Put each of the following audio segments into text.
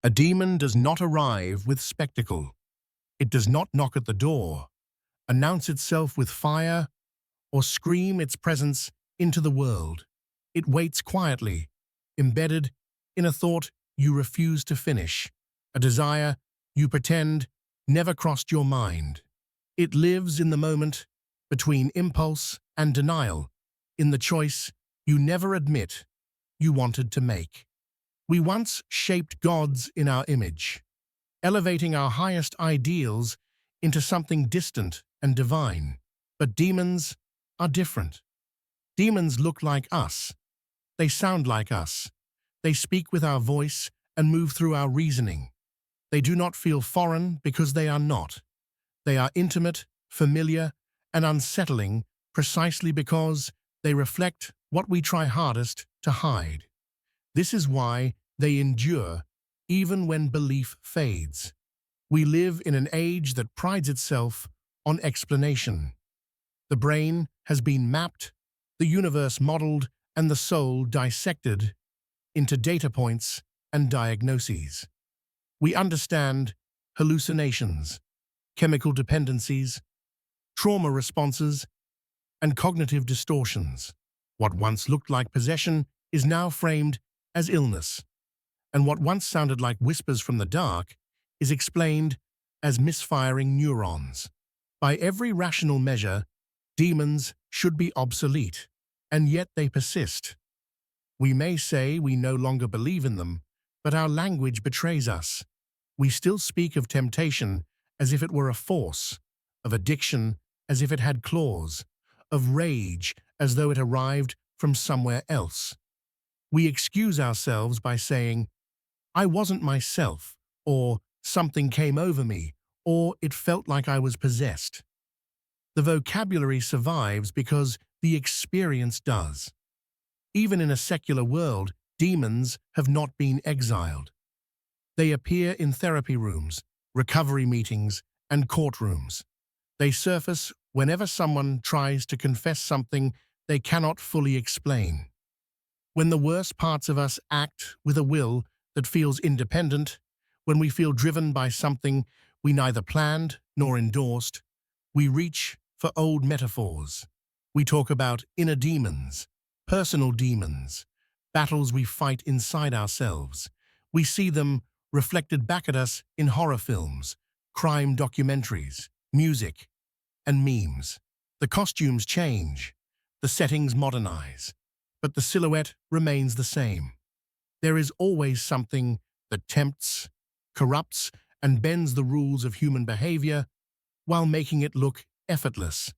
A demon does not arrive with spectacle. It does not knock at the door, announce itself with fire, or scream its presence into the world. It waits quietly, embedded in a thought you refuse to finish, a desire you pretend never crossed your mind. It lives in the moment between impulse and denial, in the choice you never admit you wanted to make. We once shaped gods in our image, elevating our highest ideals into something distant and divine. But demons are different. Demons look like us. They sound like us. They speak with our voice and move through our reasoning. They do not feel foreign because they are not. They are intimate, familiar, and unsettling precisely because they reflect what we try hardest to hide. This is why they endure even when belief fades. We live in an age that prides itself on explanation. The brain has been mapped, the universe modeled, and the soul dissected into data points and diagnoses. We understand hallucinations, chemical dependencies, trauma responses, and cognitive distortions. What once looked like possession is now framed as illness, and what once sounded like whispers from the dark is explained as misfiring neurons. By every rational measure, demons should be obsolete, and yet they persist. We may say we no longer believe in them, but our language betrays us. We still speak of temptation as if it were a force, of addiction as if it had claws, of rage as though it arrived from somewhere else. We excuse ourselves by saying, "I wasn't myself," or "something came over me," or "it felt like I was possessed." The vocabulary survives because the experience does. Even in a secular world, demons have not been exiled. They appear in therapy rooms, recovery meetings, and courtrooms. They surface whenever someone tries to confess something they cannot fully explain. When the worst parts of us act with a will that feels independent, when we feel driven by something we neither planned nor endorsed, we reach for old metaphors. We talk about inner demons, personal demons, battles we fight inside ourselves. We see them reflected back at us in horror films, crime documentaries, music, and memes. The costumes change, the settings modernize, but the silhouette remains the same. There is always something that tempts, corrupts, and bends the rules of human behavior while making it look effortless.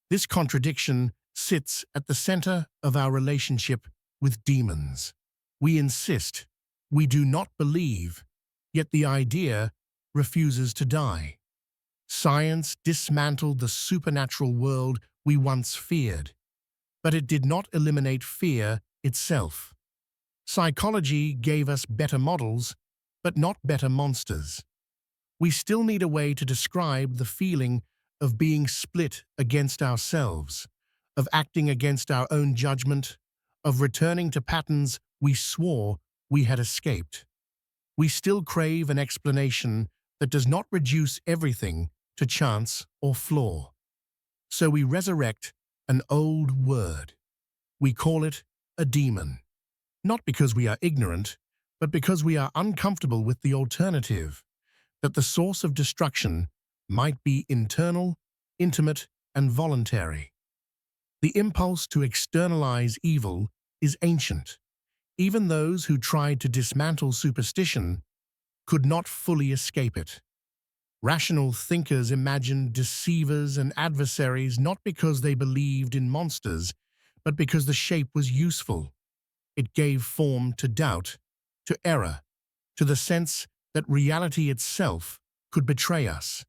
This contradiction sits at the center of our relationship with demons. We insist, we do not believe, yet the idea refuses to die. Science dismantled the supernatural world we once feared, but it did not eliminate fear itself. Psychology gave us better models, but not better monsters. We still need a way to describe the feeling of being split against ourselves, of acting against our own judgment, of returning to patterns we swore we had escaped. We still crave an explanation that does not reduce everything to chance or flaw. So we resurrect an old word. We call it a demon, not because we are ignorant, but because we are uncomfortable with the alternative, that the source of destruction might be internal, intimate, and voluntary. The impulse to externalize evil is ancient. Even those who tried to dismantle superstition could not fully escape it. Rational thinkers imagined deceivers and adversaries not because they believed in monsters, but because the shape was useful. It gave form to doubt, to error, to the sense that reality itself could betray us.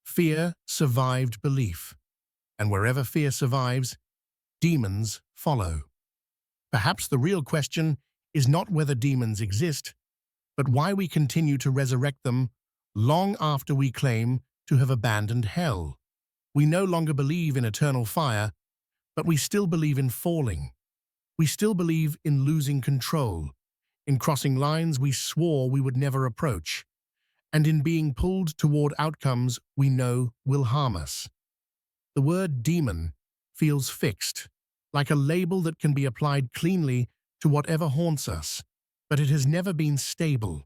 Fear survived belief, and wherever fear survives, demons follow. Perhaps the real question is not whether demons exist, but why we continue to resurrect them long after we claim to have abandoned hell. We no longer believe in eternal fire, but we still believe in falling. We still believe in losing control, in crossing lines we swore we would never approach, and in being pulled toward outcomes we know will harm us. The word demon feels fixed, like a label that can be applied cleanly to whatever haunts us, but it has never been stable.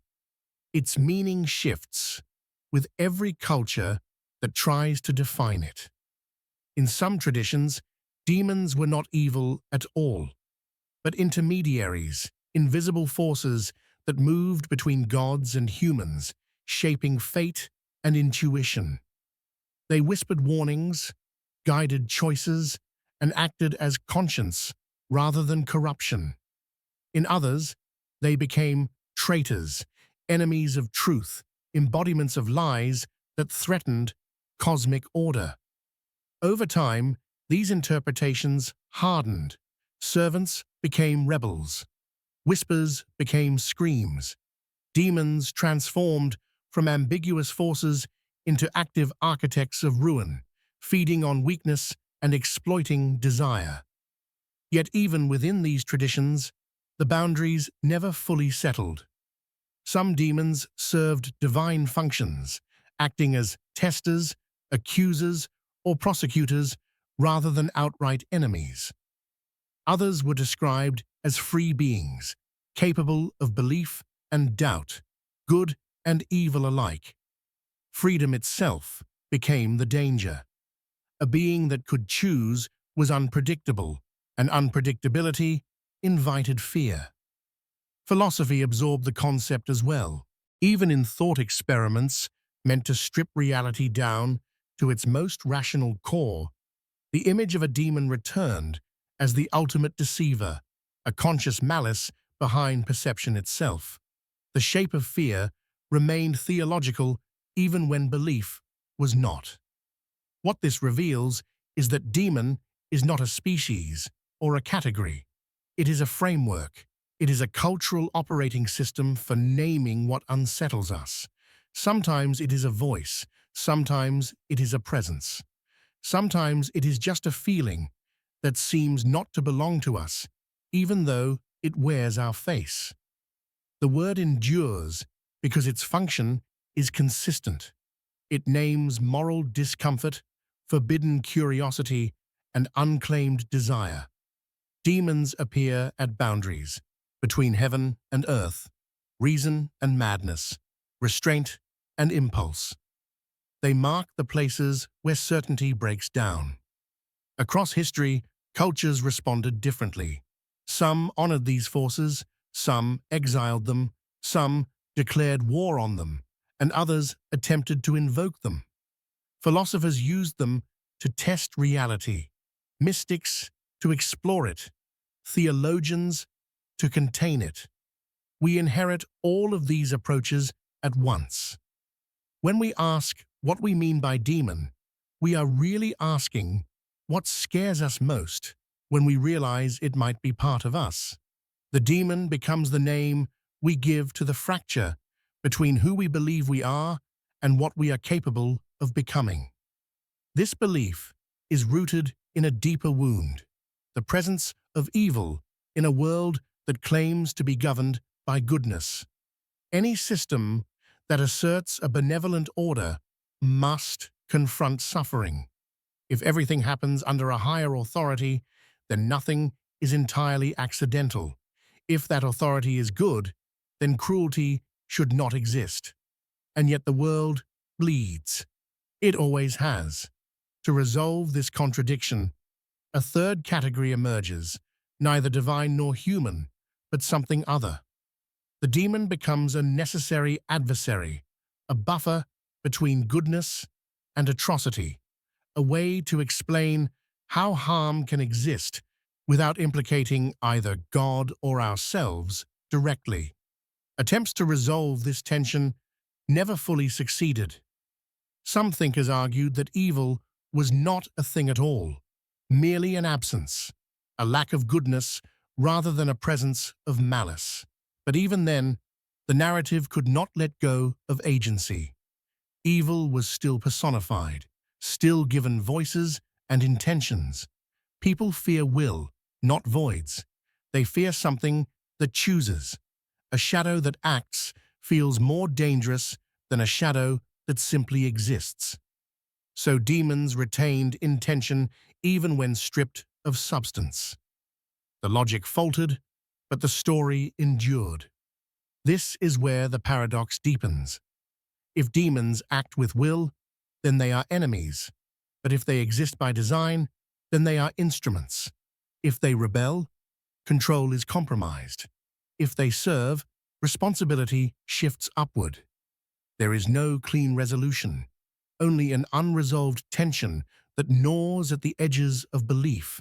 Its meaning shifts with every culture that tries to define it. In some traditions, demons were not evil at all, but intermediaries, invisible forces that moved between gods and humans, shaping fate and intuition. They whispered warnings, guided choices, and acted as conscience rather than corruption. In others, they became traitors, enemies of truth, embodiments of lies that threatened cosmic order. Over time, these interpretations hardened. Servants became rebels. Whispers became screams. Demons transformed from ambiguous forces into active architects of ruin, feeding on weakness and exploiting desire. Yet even within these traditions, the boundaries never fully settled. Some demons served divine functions, acting as testers, accusers, or prosecutors rather than outright enemies. Others were described as free beings, capable of belief and doubt, good and evil alike. Freedom itself became the danger. A being that could choose was unpredictable, and unpredictability invited fear. Philosophy absorbed the concept as well. Even in thought experiments meant to strip reality down to its most rational core, the image of a demon returned as the ultimate deceiver, a conscious malice behind perception itself. The shape of fear remained theological even when belief was not. What this reveals is that demon is not a species or a category. It is a framework. It is a cultural operating system for naming what unsettles us. Sometimes it is a voice, sometimes it is a presence. Sometimes it is just a feeling that seems not to belong to us, even though it wears our face. The word endures because its function is consistent. It names moral discomfort, forbidden curiosity, and unclaimed desire. Demons appear at boundaries between heaven and earth, reason and madness, restraint and impulse. They mark the places where certainty breaks down. Across history, cultures responded differently. Some honored these forces, some exiled them, some declared war on them, and others attempted to invoke them. Philosophers used them to test reality, mystics to explore it, theologians to contain it. We inherit all of these approaches at once. When we ask what we mean by demon, we are really asking what scares us most when we realize it might be part of us. The demon becomes the name we give to the fracture between who we believe we are and what we are capable of becoming. This belief is rooted in a deeper wound, the presence of evil in a world that claims to be governed by goodness. Any system that asserts a benevolent order must confront suffering. If everything happens under a higher authority, then nothing is entirely accidental. If that authority is good, then cruelty should not exist. And yet the world bleeds. It always has. To resolve this contradiction, a third category emerges, neither divine nor human, but something other. The demon becomes a necessary adversary, a buffer between goodness and atrocity, a way to explain how harm can exist without implicating either God or ourselves directly. Attempts to resolve this tension never fully succeeded. Some thinkers argued that evil was not a thing at all, merely an absence, a lack of goodness rather than a presence of malice. But even then, the narrative could not let go of agency. Evil was still personified, still given voices and intentions. People fear will, not voids. They fear something that chooses, A shadow that acts feels more dangerous than a shadow that simply exists. So demons retained intention even when stripped of substance. The logic faltered, but the story endured. This is where the paradox deepens. If demons act with will, then they are enemies. But if they exist by design, then they are instruments. If they rebel, control is compromised. If they serve, responsibility shifts upward. There is no clean resolution, only an unresolved tension that gnaws at the edges of belief.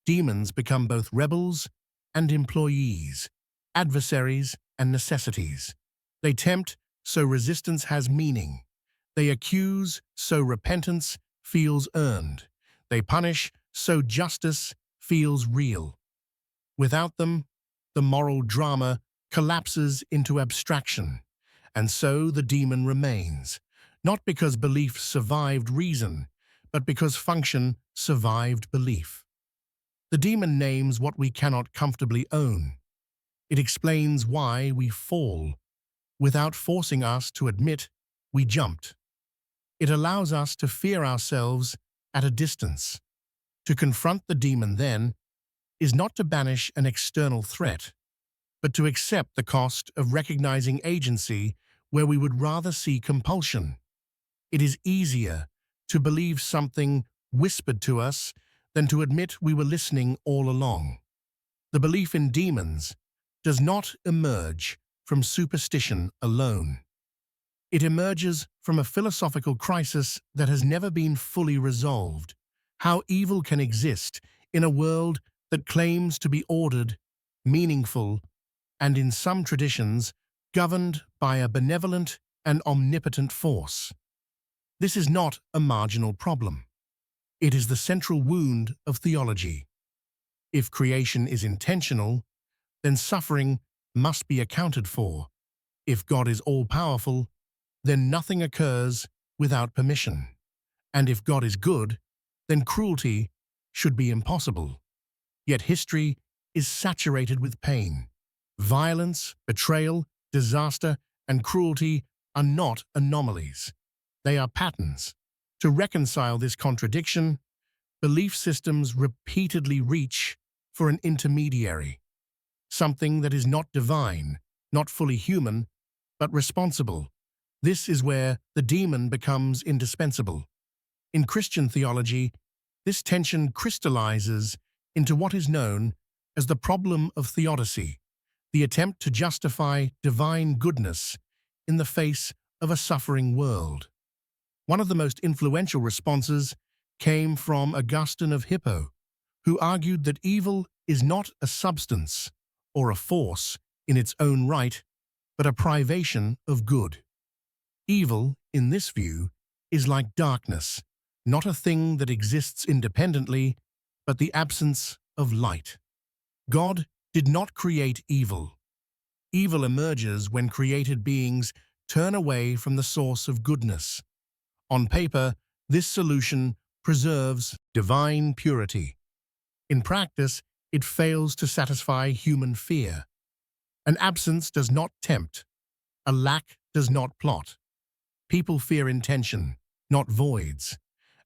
Demons become both rebels and employees, adversaries and necessities. They tempt, so resistance has meaning. They accuse, so repentance feels earned. They punish, so justice feels real. Without them, the moral drama collapses into abstraction, and so the demon remains, not because belief survived reason, but because function survived belief. The demon names what we cannot comfortably own. It explains why we fall, without forcing us to admit we jumped. It allows us to fear ourselves at a distance. To confront the demon, then, is not to banish an external threat, but to accept the cost of recognizing agency where we would rather see compulsion. It is easier to believe something whispered to us than to admit we were listening all along. The belief in demons does not emerge from superstition alone. It emerges from a philosophical crisis that has never been fully resolved. How evil can exist in a world that claims to be ordered, meaningful, and in some traditions, governed by a benevolent and omnipotent force. This is not a marginal problem. It is the central wound of theology. If creation is intentional, then suffering must be accounted for. If God is all-powerful, then nothing occurs without permission. And if God is good, then cruelty should be impossible. Yet history is saturated with pain. Violence, betrayal, disaster, and cruelty are not anomalies. They are patterns. To reconcile this contradiction, belief systems repeatedly reach for an intermediary, something that is not divine, not fully human, but responsible. This is where the demon becomes indispensable. In Christian theology, this tension crystallizes into what is known as the problem of theodicy, the attempt to justify divine goodness in the face of a suffering world. One of the most influential responses came from Augustine of Hippo, who argued that evil is not a substance or a force in its own right, but a privation of good. Evil, in this view, is like darkness, not a thing that exists independently, but the absence of light. God did not create evil. Evil emerges when created beings turn away from the source of goodness. On paper, this solution preserves divine purity. In practice, it fails to satisfy human fear. An absence does not tempt. A lack does not plot. People fear intention, not voids.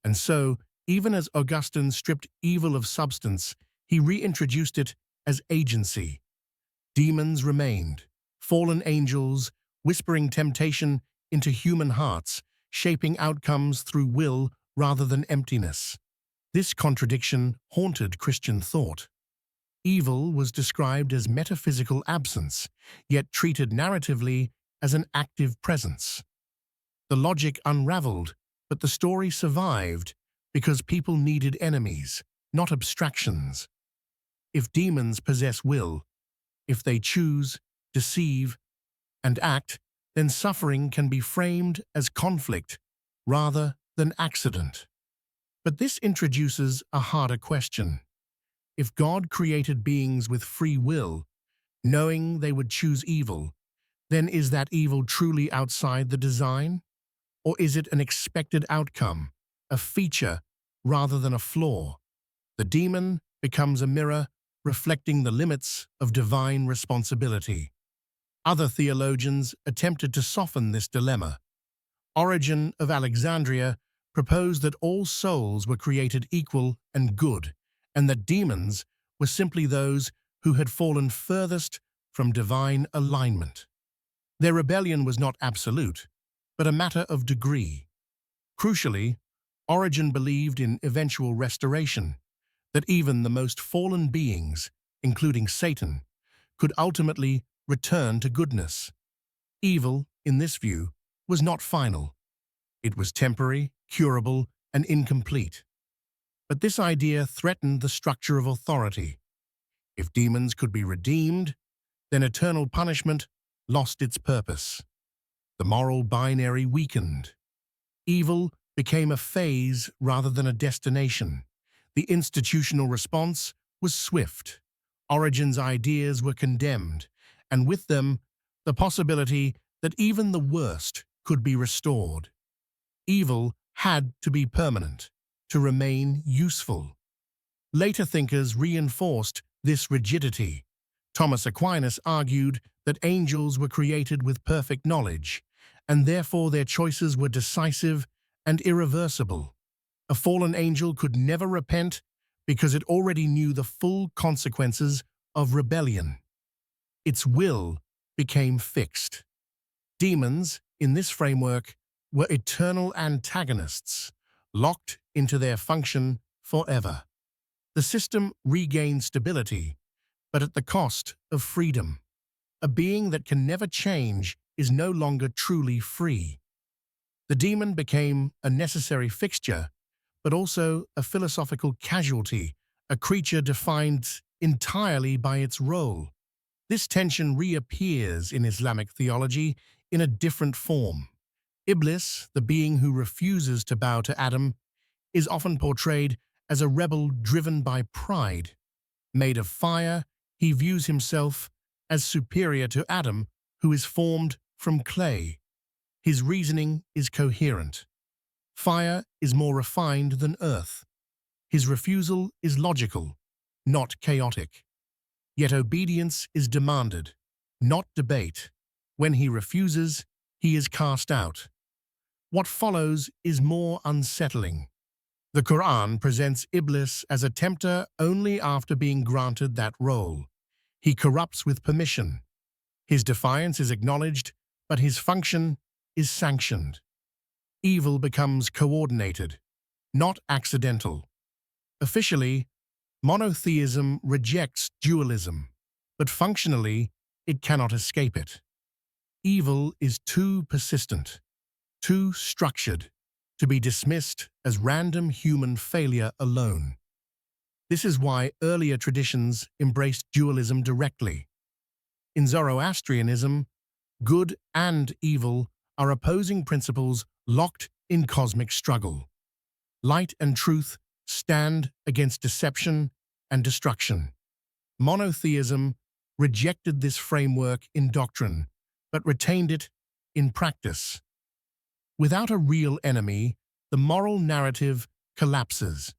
And so, even as Augustine stripped evil of substance, he reintroduced it as agency. Demons remained, fallen angels, whispering temptation into human hearts, shaping outcomes through will rather than emptiness. This contradiction haunted Christian thought. Evil was described as metaphysical absence, yet treated narratively as an active presence. The logic unraveled, but the story survived because people needed enemies, not abstractions. If demons possess will, if they choose, deceive, and act, then suffering can be framed as conflict rather than accident. But this introduces a harder question. If God created beings with free will, knowing they would choose evil, then is that evil truly outside the design? Or is it an expected outcome, a feature rather than a flaw? The demon becomes a mirror reflecting the limits of divine responsibility. Other theologians attempted to soften this dilemma. Origen of Alexandria proposed that all souls were created equal and good, and that demons were simply those who had fallen furthest from divine alignment. Their rebellion was not absolute, but a matter of degree. Crucially, Origen believed in eventual restoration, that even the most fallen beings, including Satan, could ultimately return to goodness. Evil, in this view, was not final. It was temporary, curable, and incomplete. But this idea threatened the structure of authority. If demons could be redeemed, then eternal punishment lost its purpose. The moral binary weakened. Evil became a phase rather than a destination. The institutional response was swift. Origen's ideas were condemned, and with them, the possibility that even the worst could be restored. Evil had to be permanent, to remain useful. Later thinkers reinforced this rigidity. Thomas Aquinas argued that angels were created with perfect knowledge, and therefore their choices were decisive and irreversible. A fallen angel could never repent because it already knew the full consequences of rebellion. Its will became fixed. Demons, in this framework, were eternal antagonists, locked into their function forever. The system regained stability, but at the cost of freedom. A being that can never change is no longer truly free. The demon became a necessary fixture, but also a philosophical casualty, a creature defined entirely by its role. This tension reappears in Islamic theology in a different form. Iblis, the being who refuses to bow to Adam, is often portrayed as a rebel driven by pride. Made of fire, he views himself as superior to Adam, who is formed from clay. His reasoning is coherent. Fire is more refined than earth. His refusal is logical, not chaotic. Yet obedience is demanded, not debate. When he refuses, he is cast out. What follows is more unsettling. The Quran presents Iblis as a tempter only after being granted that role. He corrupts with permission. His defiance is acknowledged, but his function is sanctioned. Evil becomes coordinated, not accidental. Officially, monotheism rejects dualism, but functionally, it cannot escape it. Evil is too persistent, too structured, to be dismissed as random human failure alone. This is why earlier traditions embraced dualism directly. In Zoroastrianism, good and evil are opposing principles locked in cosmic struggle. Light and truth stand against deception and destruction. Monotheism rejected this framework in doctrine, but retained it in practice. Without a real enemy, the moral narrative collapses.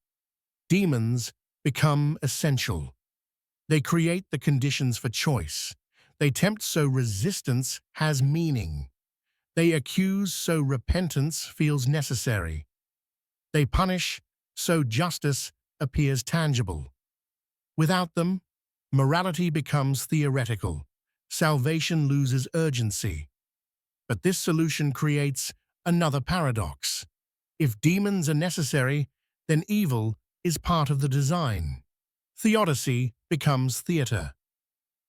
Demons become essential. They create the conditions for choice. They tempt so resistance has meaning. They accuse so repentance feels necessary. They punish so justice appears tangible. Without them, morality becomes theoretical. Salvation loses urgency. But this solution creates another paradox. If demons are necessary, then evil is part of the design. Theodicy becomes theater.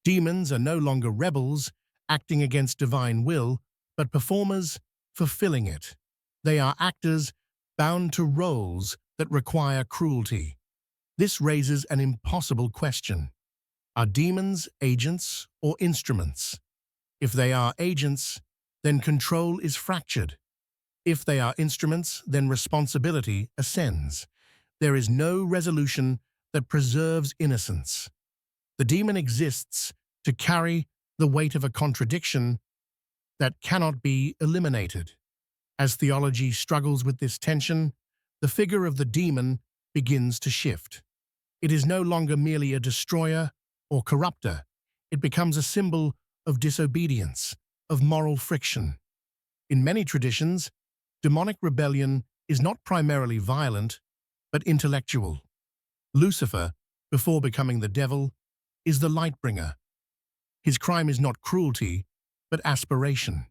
Demons are no longer rebels acting against divine will, but performers fulfilling it. They are actors bound to roles that require cruelty. This raises an impossible question. Are demons agents or instruments? If they are agents, then control is fractured. If they are instruments, then responsibility ascends. There is no resolution that preserves innocence. The demon exists to carry the weight of a contradiction that cannot be eliminated. As theology struggles with this tension, the figure of the demon begins to shift. It is no longer merely a destroyer or corrupter. It becomes a symbol of disobedience, of moral friction. In many traditions, demonic rebellion is not primarily violent, but intellectual. Lucifer, before becoming the devil, is the light-bringer. His crime is not cruelty, but aspiration.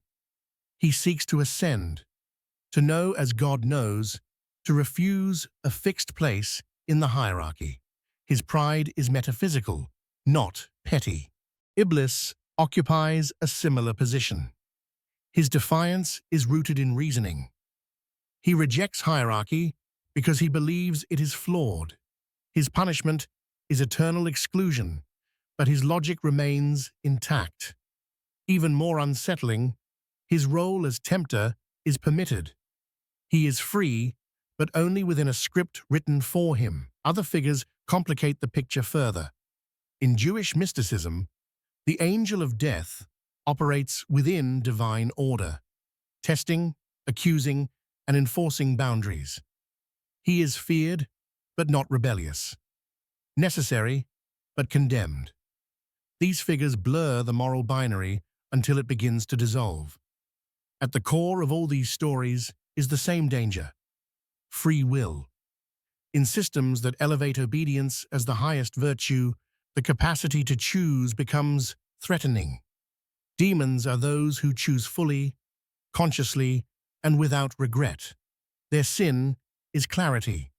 He seeks to ascend, to know as God knows, to refuse a fixed place in the hierarchy. His pride is metaphysical, not petty. Iblis occupies a similar position. His defiance is rooted in reasoning. He rejects hierarchy because he believes it is flawed. His punishment is eternal exclusion, but his logic remains intact. Even more unsettling, his role as tempter is permitted. He is free, but only within a script written for him. Other figures complicate the picture further. In Jewish mysticism, the angel of death operates within divine order, testing, accusing, and enforcing boundaries. He is feared, but not rebellious. Necessary, but condemned. These figures blur the moral binary until it begins to dissolve. At the core of all these stories is the same danger: free will. In systems that elevate obedience as the highest virtue, the capacity to choose becomes threatening. Demons are those who choose fully, consciously, and without regret. Their sin is clarity.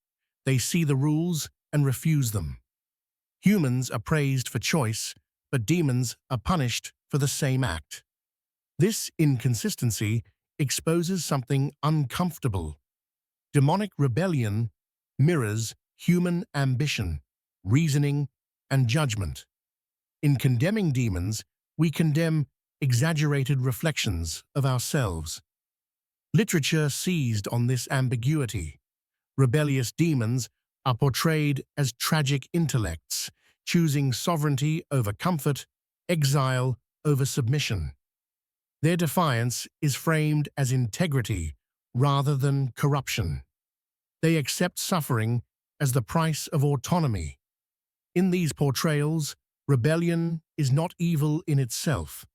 They see the rules and refuse them. Humans are praised for choice, but demons are punished for the same act. This inconsistency exposes something uncomfortable. Demonic rebellion mirrors human ambition, reasoning, and judgment. In condemning demons, we condemn exaggerated reflections of ourselves. Literature seized on this ambiguity. Rebellious demons are portrayed as tragic intellects, choosing sovereignty over comfort, exile over submission. Their defiance is framed as integrity rather than corruption. They accept suffering as the price of autonomy. In these portrayals, rebellion is not evil in itself.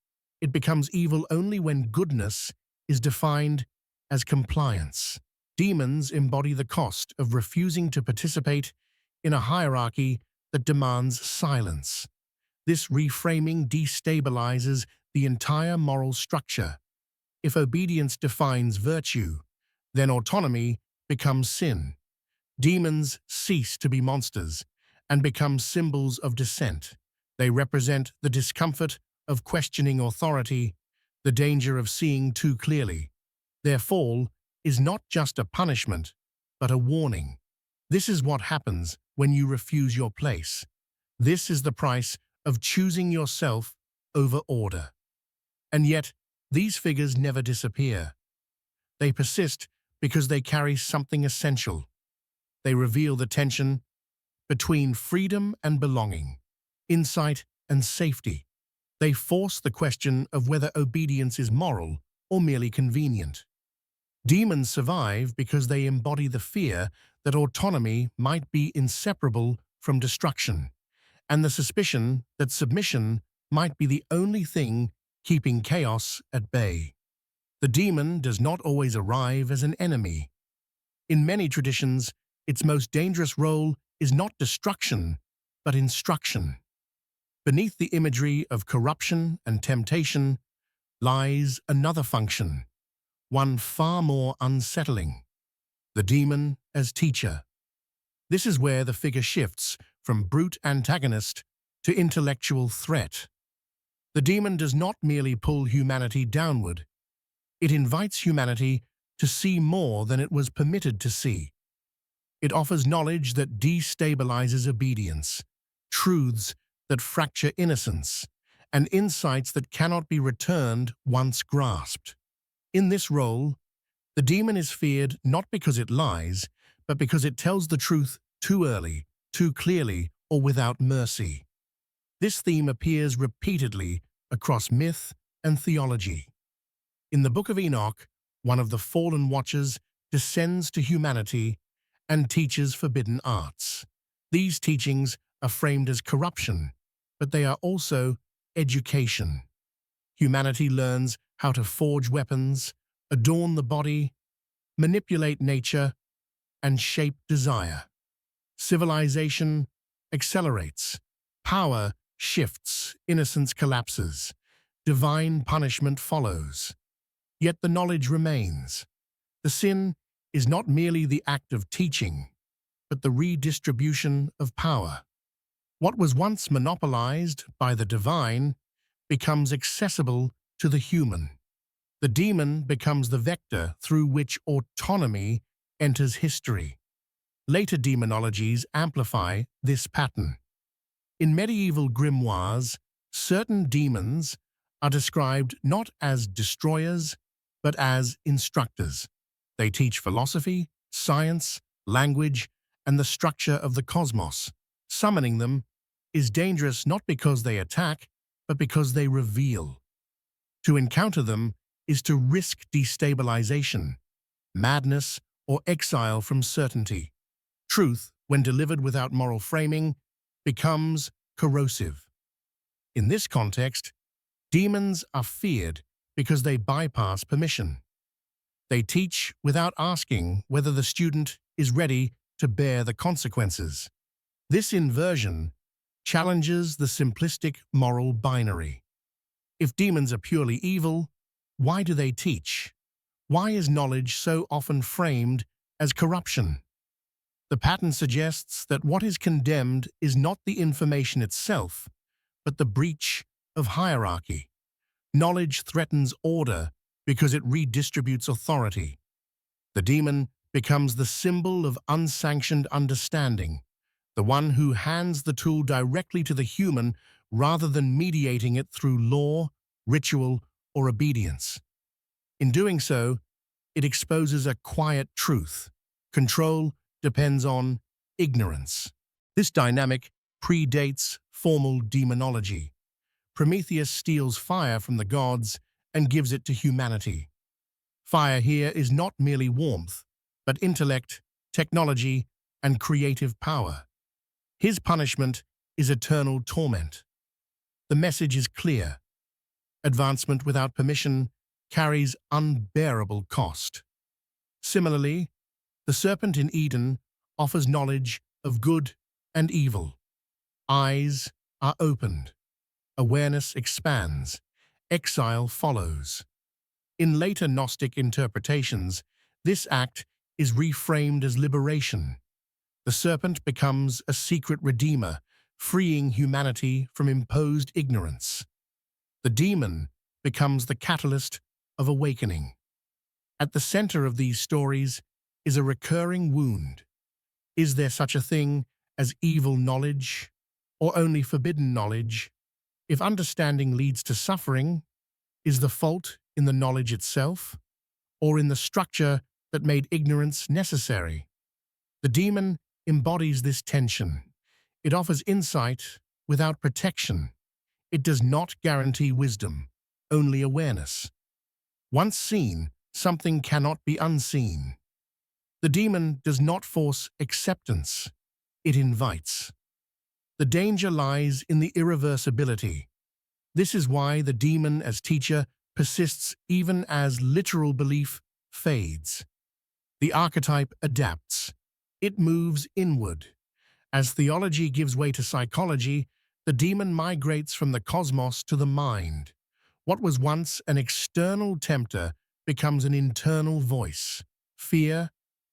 It becomes evil only when goodness is defined as compliance. Demons embody the cost of refusing to participate in a hierarchy that demands silence. This reframing destabilizes the entire moral structure. If obedience defines virtue, then autonomy becomes sin. Demons cease to be monsters and become symbols of dissent. They represent the discomfort of questioning authority, the danger of seeing too clearly. Their fall is not just a punishment, but a warning. This is what happens when you refuse your place. This is the price of choosing yourself over order. And yet, these figures never disappear. They persist because they carry something essential. They reveal the tension between freedom and belonging, insight and safety. They force the question of whether obedience is moral or merely convenient. Demons survive because they embody the fear that autonomy might be inseparable from destruction, and the suspicion that submission might be the only thing keeping chaos at bay. The demon does not always arrive as an enemy. In many traditions, its most dangerous role is not destruction, but instruction. Beneath the imagery of corruption and temptation lies another function, one far more unsettling: the demon as teacher. This is where the figure shifts from brute antagonist to intellectual threat. The demon does not merely pull humanity downward, it invites humanity to see more than it was permitted to see. It offers knowledge that destabilizes obedience, truths that fracture innocence, and insights that cannot be returned once grasped. In this role, the demon is feared not because it lies, but because it tells the truth too early, too clearly, or without mercy. This theme appears repeatedly across myth and theology. In the Book of Enoch, one of the fallen watchers descends to humanity and teaches forbidden arts. These teachings are framed as corruption, but they are also education. Humanity learns how to forge weapons, adorn the body, manipulate nature, and shape desire. Civilization accelerates. Power shifts. Innocence collapses. Divine punishment follows. Yet the knowledge remains. The sin is not merely the act of teaching, but the redistribution of power. What was once monopolized by the divine becomes accessible to the human. The demon becomes the vector through which autonomy enters history. Later demonologies amplify this pattern. In medieval grimoires, certain demons are described not as destroyers, but as instructors. They teach philosophy, science, language, and the structure of the cosmos. Summoning them is dangerous not because they attack, but because they reveal. To encounter them is to risk destabilization, madness, or exile from certainty. Truth, when delivered without moral framing, becomes corrosive. In this context, demons are feared because they bypass permission. They teach without asking whether the student is ready to bear the consequences. This inversion challenges the simplistic moral binary. If demons are purely evil, why do they teach? Why is knowledge so often framed as corruption? The pattern suggests that what is condemned is not the information itself, but the breach of hierarchy. Knowledge threatens order because it redistributes authority. The demon becomes the symbol of unsanctioned understanding, the one who hands the tool directly to the human rather than mediating it through law, ritual, or obedience. In doing so, it exposes a quiet truth. Control depends on ignorance. This dynamic predates formal demonology. Prometheus steals fire from the gods and gives it to humanity. Fire here is not merely warmth, but intellect, technology, and creative power. His punishment is eternal torment. The message is clear. Advancement without permission carries unbearable cost. Similarly, the serpent in Eden offers knowledge of good and evil. Eyes are opened. Awareness expands. Exile follows. In later Gnostic interpretations, this act is reframed as liberation. The serpent becomes a secret redeemer, freeing humanity from imposed ignorance. The demon becomes the catalyst of awakening. At the center of these stories is a recurring wound. Is there such a thing as evil knowledge, or only forbidden knowledge? If understanding leads to suffering, is the fault in the knowledge itself, or in the structure that made ignorance necessary? The demon embodies this tension. It offers insight without protection. It does not guarantee wisdom, only awareness. Once seen, something cannot be unseen. The demon does not force acceptance, it invites. The danger lies in the irreversibility. This is why the demon as teacher persists even as literal belief fades. The archetype adapts. It moves inward. As theology gives way to psychology, the demon migrates from the cosmos to the mind. What was once an external tempter becomes an internal voice. Fear,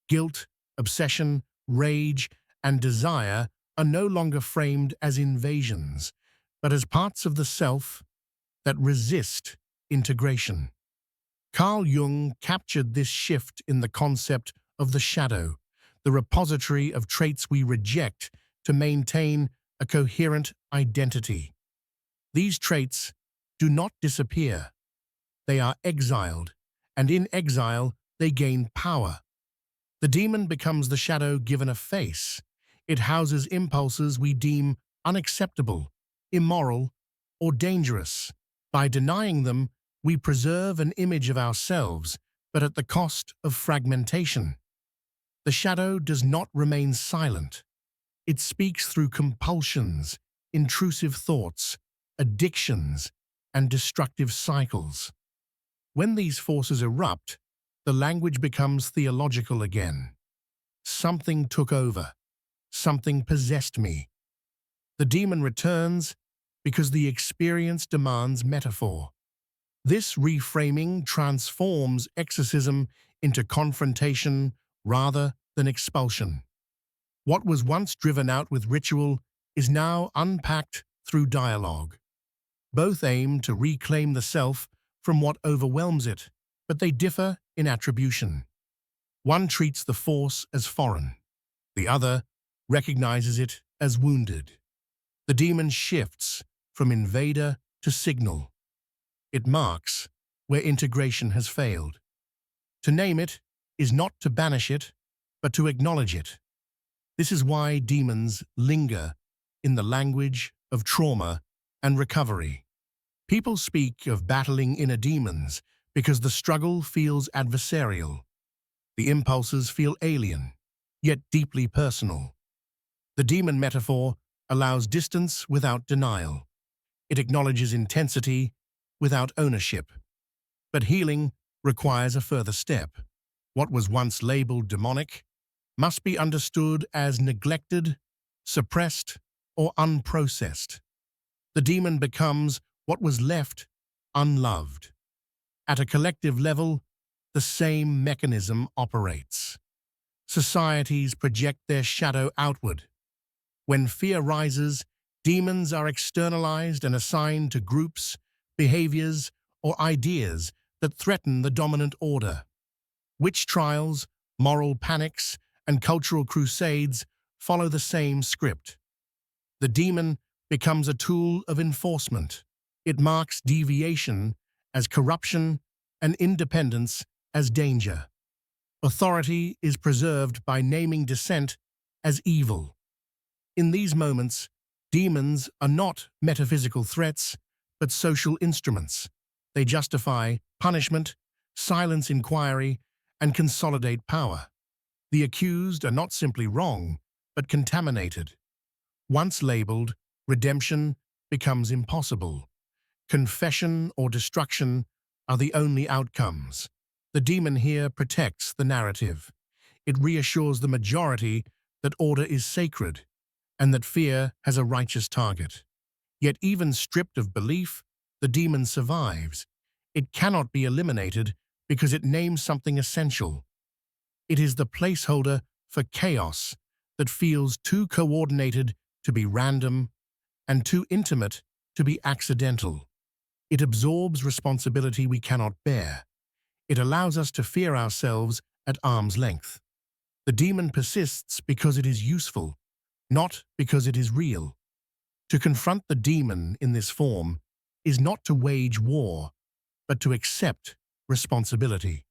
guilt, obsession, rage, and desire are no longer framed as invasions, but as parts of the self that resist integration. Carl Jung captured this shift in the concept of the shadow, the repository of traits we reject to maintain a coherent identity. These traits do not disappear. They are exiled, and in exile they gain power. The demon becomes the shadow given a face. It houses impulses we deem unacceptable, immoral, or dangerous. By denying them, we preserve an image of ourselves, but at the cost of fragmentation. The shadow does not remain silent. It speaks through compulsions, intrusive thoughts, addictions, and destructive cycles. When these forces erupt, the language becomes theological again. Something took over. Something possessed me. The demon returns because the experience demands metaphor. This reframing transforms exorcism into confrontation rather than expulsion. What was once driven out with ritual is now unpacked through dialogue. Both aim to reclaim the self from what overwhelms it, but they differ in attribution. One treats the force as foreign. The other recognizes it as wounded. The demon shifts from invader to signal. It marks where integration has failed. To name it is not to banish it, but to acknowledge it. This is why demons linger in the language of trauma and recovery. People speak of battling inner demons because the struggle feels adversarial. The impulses feel alien, yet deeply personal. The demon metaphor allows distance without denial. It acknowledges intensity without ownership. But healing requires a further step. What was once labeled demonic must be understood as neglected, suppressed, or unprocessed. The demon becomes what was left unloved. At a collective level, the same mechanism operates. Societies project their shadow outward. When fear rises, demons are externalized and assigned to groups, behaviors, or ideas that threaten the dominant order. Witch trials, moral panics, and cultural crusades follow the same script. The demon becomes a tool of enforcement. It marks deviation as corruption and independence as danger. Authority is preserved by naming dissent as evil. In these moments, demons are not metaphysical threats, but social instruments. They justify punishment, silence inquiry, and consolidate power. The accused are not simply wrong, but contaminated. Once labeled, redemption becomes impossible. Confession or destruction are the only outcomes. The demon here protects the narrative. It reassures the majority that order is sacred and that fear has a righteous target. Yet even stripped of belief, the demon survives. It cannot be eliminated because it names something essential. It is the placeholder for chaos that feels too coordinated to be random and too intimate to be accidental. It absorbs responsibility we cannot bear. It allows us to fear ourselves at arm's length. The demon persists because it is useful, not because it is real. To confront the demon in this form is not to wage war, but to accept responsibility.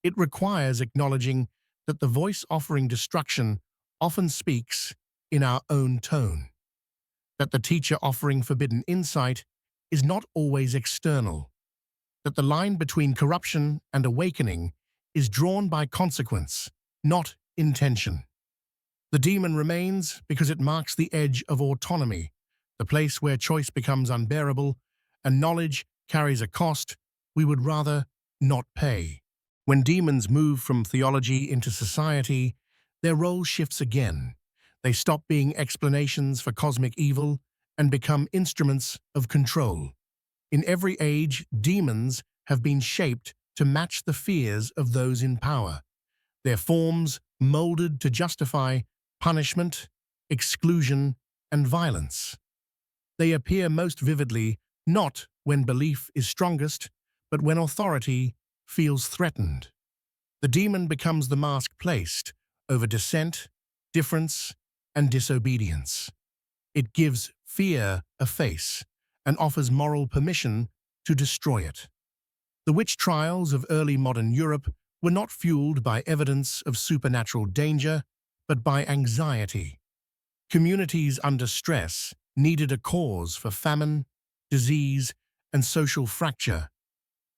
It requires acknowledging that the voice offering destruction often speaks in our own tone, that the teacher offering forbidden insight is not always external, that the line between corruption and awakening is drawn by consequence, not intention. The demon remains because it marks the edge of autonomy, the place where choice becomes unbearable and knowledge carries a cost we would rather not pay. When demons move from theology into society, their role shifts again. They stop being explanations for cosmic evil and become instruments of control. In every age, demons have been shaped to match the fears of those in power. Their forms molded to justify punishment, exclusion, and violence. They appear most vividly not when belief is strongest, but when authority feels threatened. The demon becomes the mask placed over dissent, difference, and disobedience. It gives fear a face and offers moral permission to destroy it. The witch trials of early modern Europe were not fueled by evidence of supernatural danger, but by anxiety. Communities under stress needed a cause for famine, disease, and social fracture.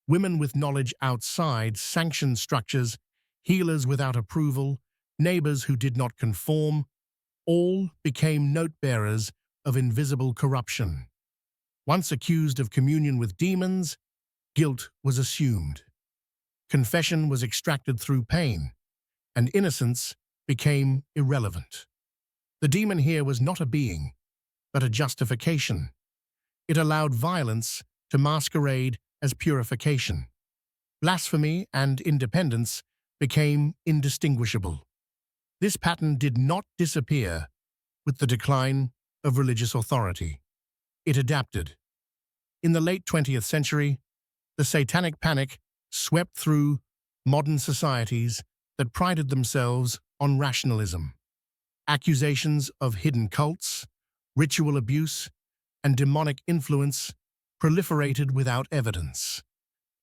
Women with knowledge outside sanctioned structures, healers without approval, neighbors who did not conform, all became note-bearers of invisible corruption. Once accused of communion with demons, guilt was assumed. Confession was extracted through pain, and innocence became irrelevant. The demon here was not a being, but a justification. It allowed violence to masquerade as purification. Blasphemy and independence became indistinguishable. This pattern did not disappear with the decline of religious authority. It adapted. In the late 20th century, the satanic panic swept through modern societies that prided themselves on rationalism. Accusations of hidden cults, ritual abuse, and demonic influence proliferated without evidence.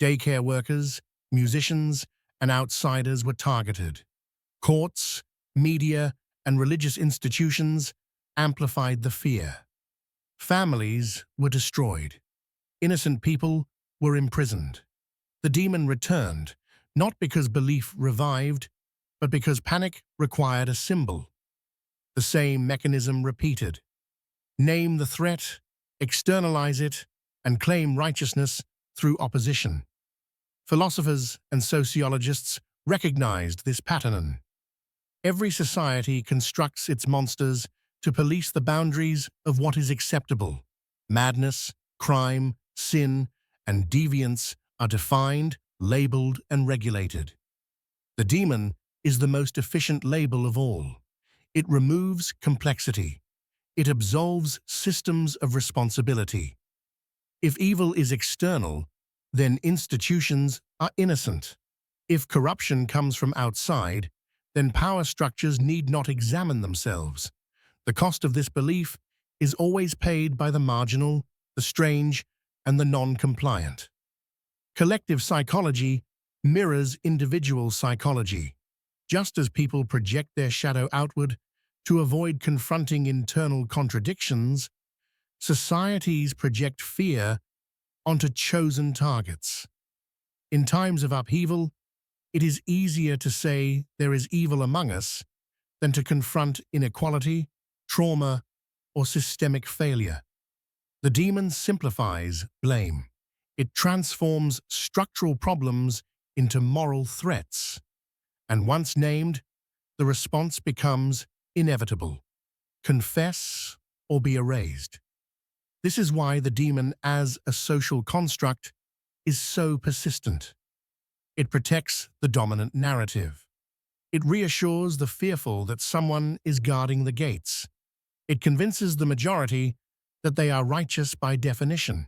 Daycare workers, musicians, and outsiders were targeted. Courts, media, and religious institutions amplified the fear. Families were destroyed. Innocent people were imprisoned. The demon returned, not because belief revived, but because panic required a symbol. The same mechanism repeated. Name the threat, externalize it, and claim righteousness through opposition. Philosophers and sociologists recognized this pattern. Every society constructs its monsters to police the boundaries of what is acceptable. Madness, crime, sin, and deviance are defined, labeled, and regulated. The demon is the most efficient label of all. It removes complexity. It absolves systems of responsibility. If evil is external, then institutions are innocent. If corruption comes from outside, then power structures need not examine themselves. The cost of this belief is always paid by the marginal, the strange, and the non-compliant. Collective psychology mirrors individual psychology. Just as people project their shadow outward to avoid confronting internal contradictions, societies project fear onto chosen targets. In times of upheaval, it is easier to say there is evil among us than to confront inequality, trauma, or systemic failure. The demon simplifies blame. It transforms structural problems into moral threats. And once named, the response becomes inevitable. Confess or be erased. This is why the demon as a social construct is so persistent. It protects the dominant narrative. It reassures the fearful that someone is guarding the gates. It convinces the majority that they are righteous by definition.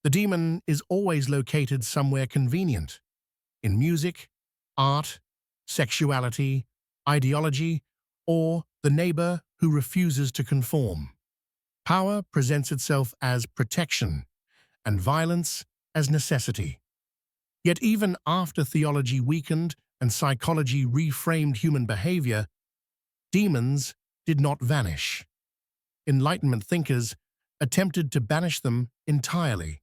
The demon is always located somewhere convenient. In music, art, sexuality, ideology, or the neighbor who refuses to conform. Power presents itself as protection, and violence as necessity. Yet even after theology weakened and psychology reframed human behavior, demons did not vanish. Enlightenment thinkers attempted to banish them entirely.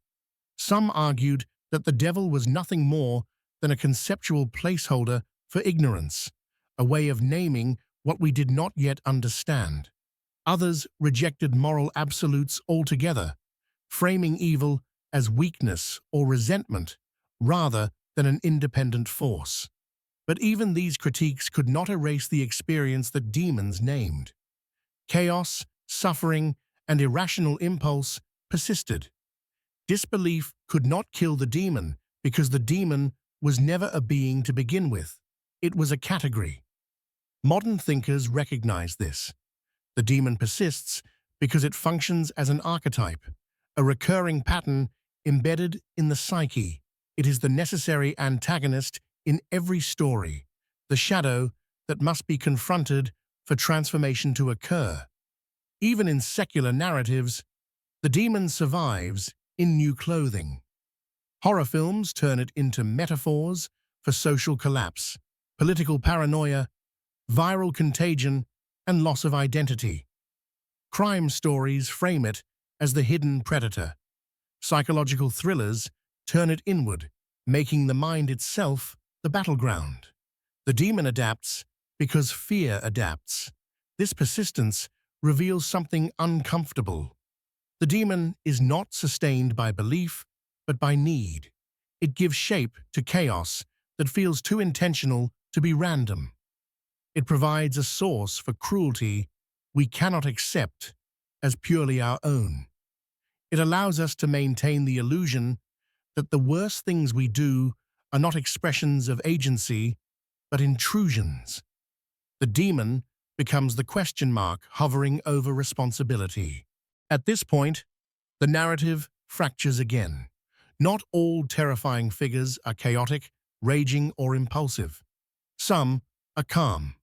Some argued that the devil was nothing more than a conceptual placeholder for ignorance, a way of naming what we did not yet understand. Others rejected moral absolutes altogether, framing evil as weakness or resentment rather than an independent force. But even these critiques could not erase the experience that demons named. Chaos, suffering, and irrational impulse persisted. Disbelief could not kill the demon because the demon was never a being to begin with. It was a category. Modern thinkers recognize this. The demon persists because it functions as an archetype, a recurring pattern embedded in the psyche. It is the necessary antagonist in every story, the shadow that must be confronted for transformation to occur. Even in secular narratives, the demon survives in new clothing. Horror films turn it into metaphors for social collapse, political paranoia, viral contagion, and loss of identity. Crime stories frame it as the hidden predator. Psychological thrillers turn it inward, making the mind itself the battleground. The demon adapts because fear adapts. This persistence reveals something uncomfortable. The demon is not sustained by belief, but by need. It gives shape to chaos that feels too intentional to be random. It provides a source for cruelty we cannot accept as purely our own. It allows us to maintain the illusion that the worst things we do are not expressions of agency, but intrusions. The demon becomes the question mark hovering over responsibility. At this point, the narrative fractures again. Not all terrifying figures are chaotic, raging, or impulsive. Some are calm,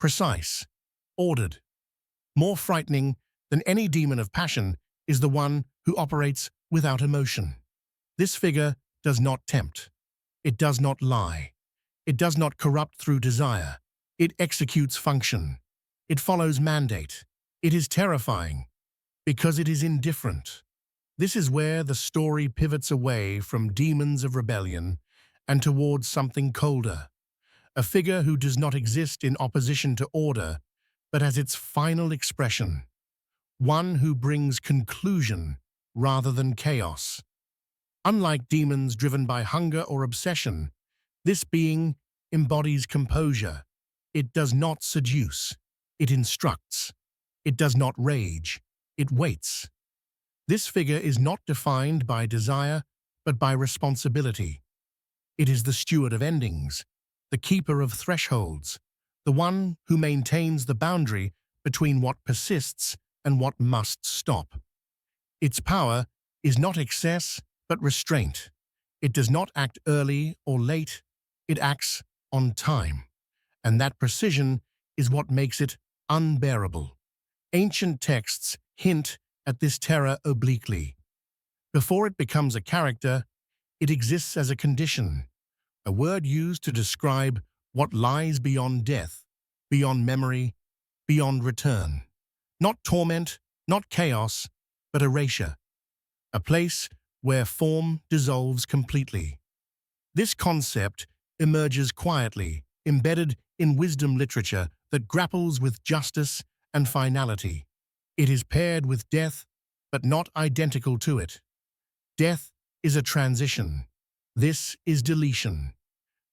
precise, ordered. More frightening than any demon of passion is the one who operates without emotion. This figure does not tempt. It does not lie. It does not corrupt through desire. It executes function. It follows mandate. It is terrifying because it is indifferent. This is where the story pivots away from demons of rebellion and towards something colder, a figure who does not exist in opposition to order, but as its final expression, one who brings conclusion rather than chaos. Unlike demons driven by hunger or obsession, this being embodies composure. It does not seduce. It instructs. It does not rage. It waits. This figure is not defined by desire, but by responsibility. It is the steward of endings, the keeper of thresholds, the one who maintains the boundary between what persists and what must stop. Its power is not excess, but restraint. It does not act early or late. It acts on time. And that precision is what makes it unbearable. Ancient texts hint at this terror obliquely. Before it becomes a character, it exists as a condition, a word used to describe what lies beyond death, beyond memory, beyond return. Not torment, not chaos, but erasure. A place where form dissolves completely. This concept emerges quietly, embedded in wisdom literature that grapples with justice and finality. It is paired with death, but not identical to it. Death is a transition. This is deletion.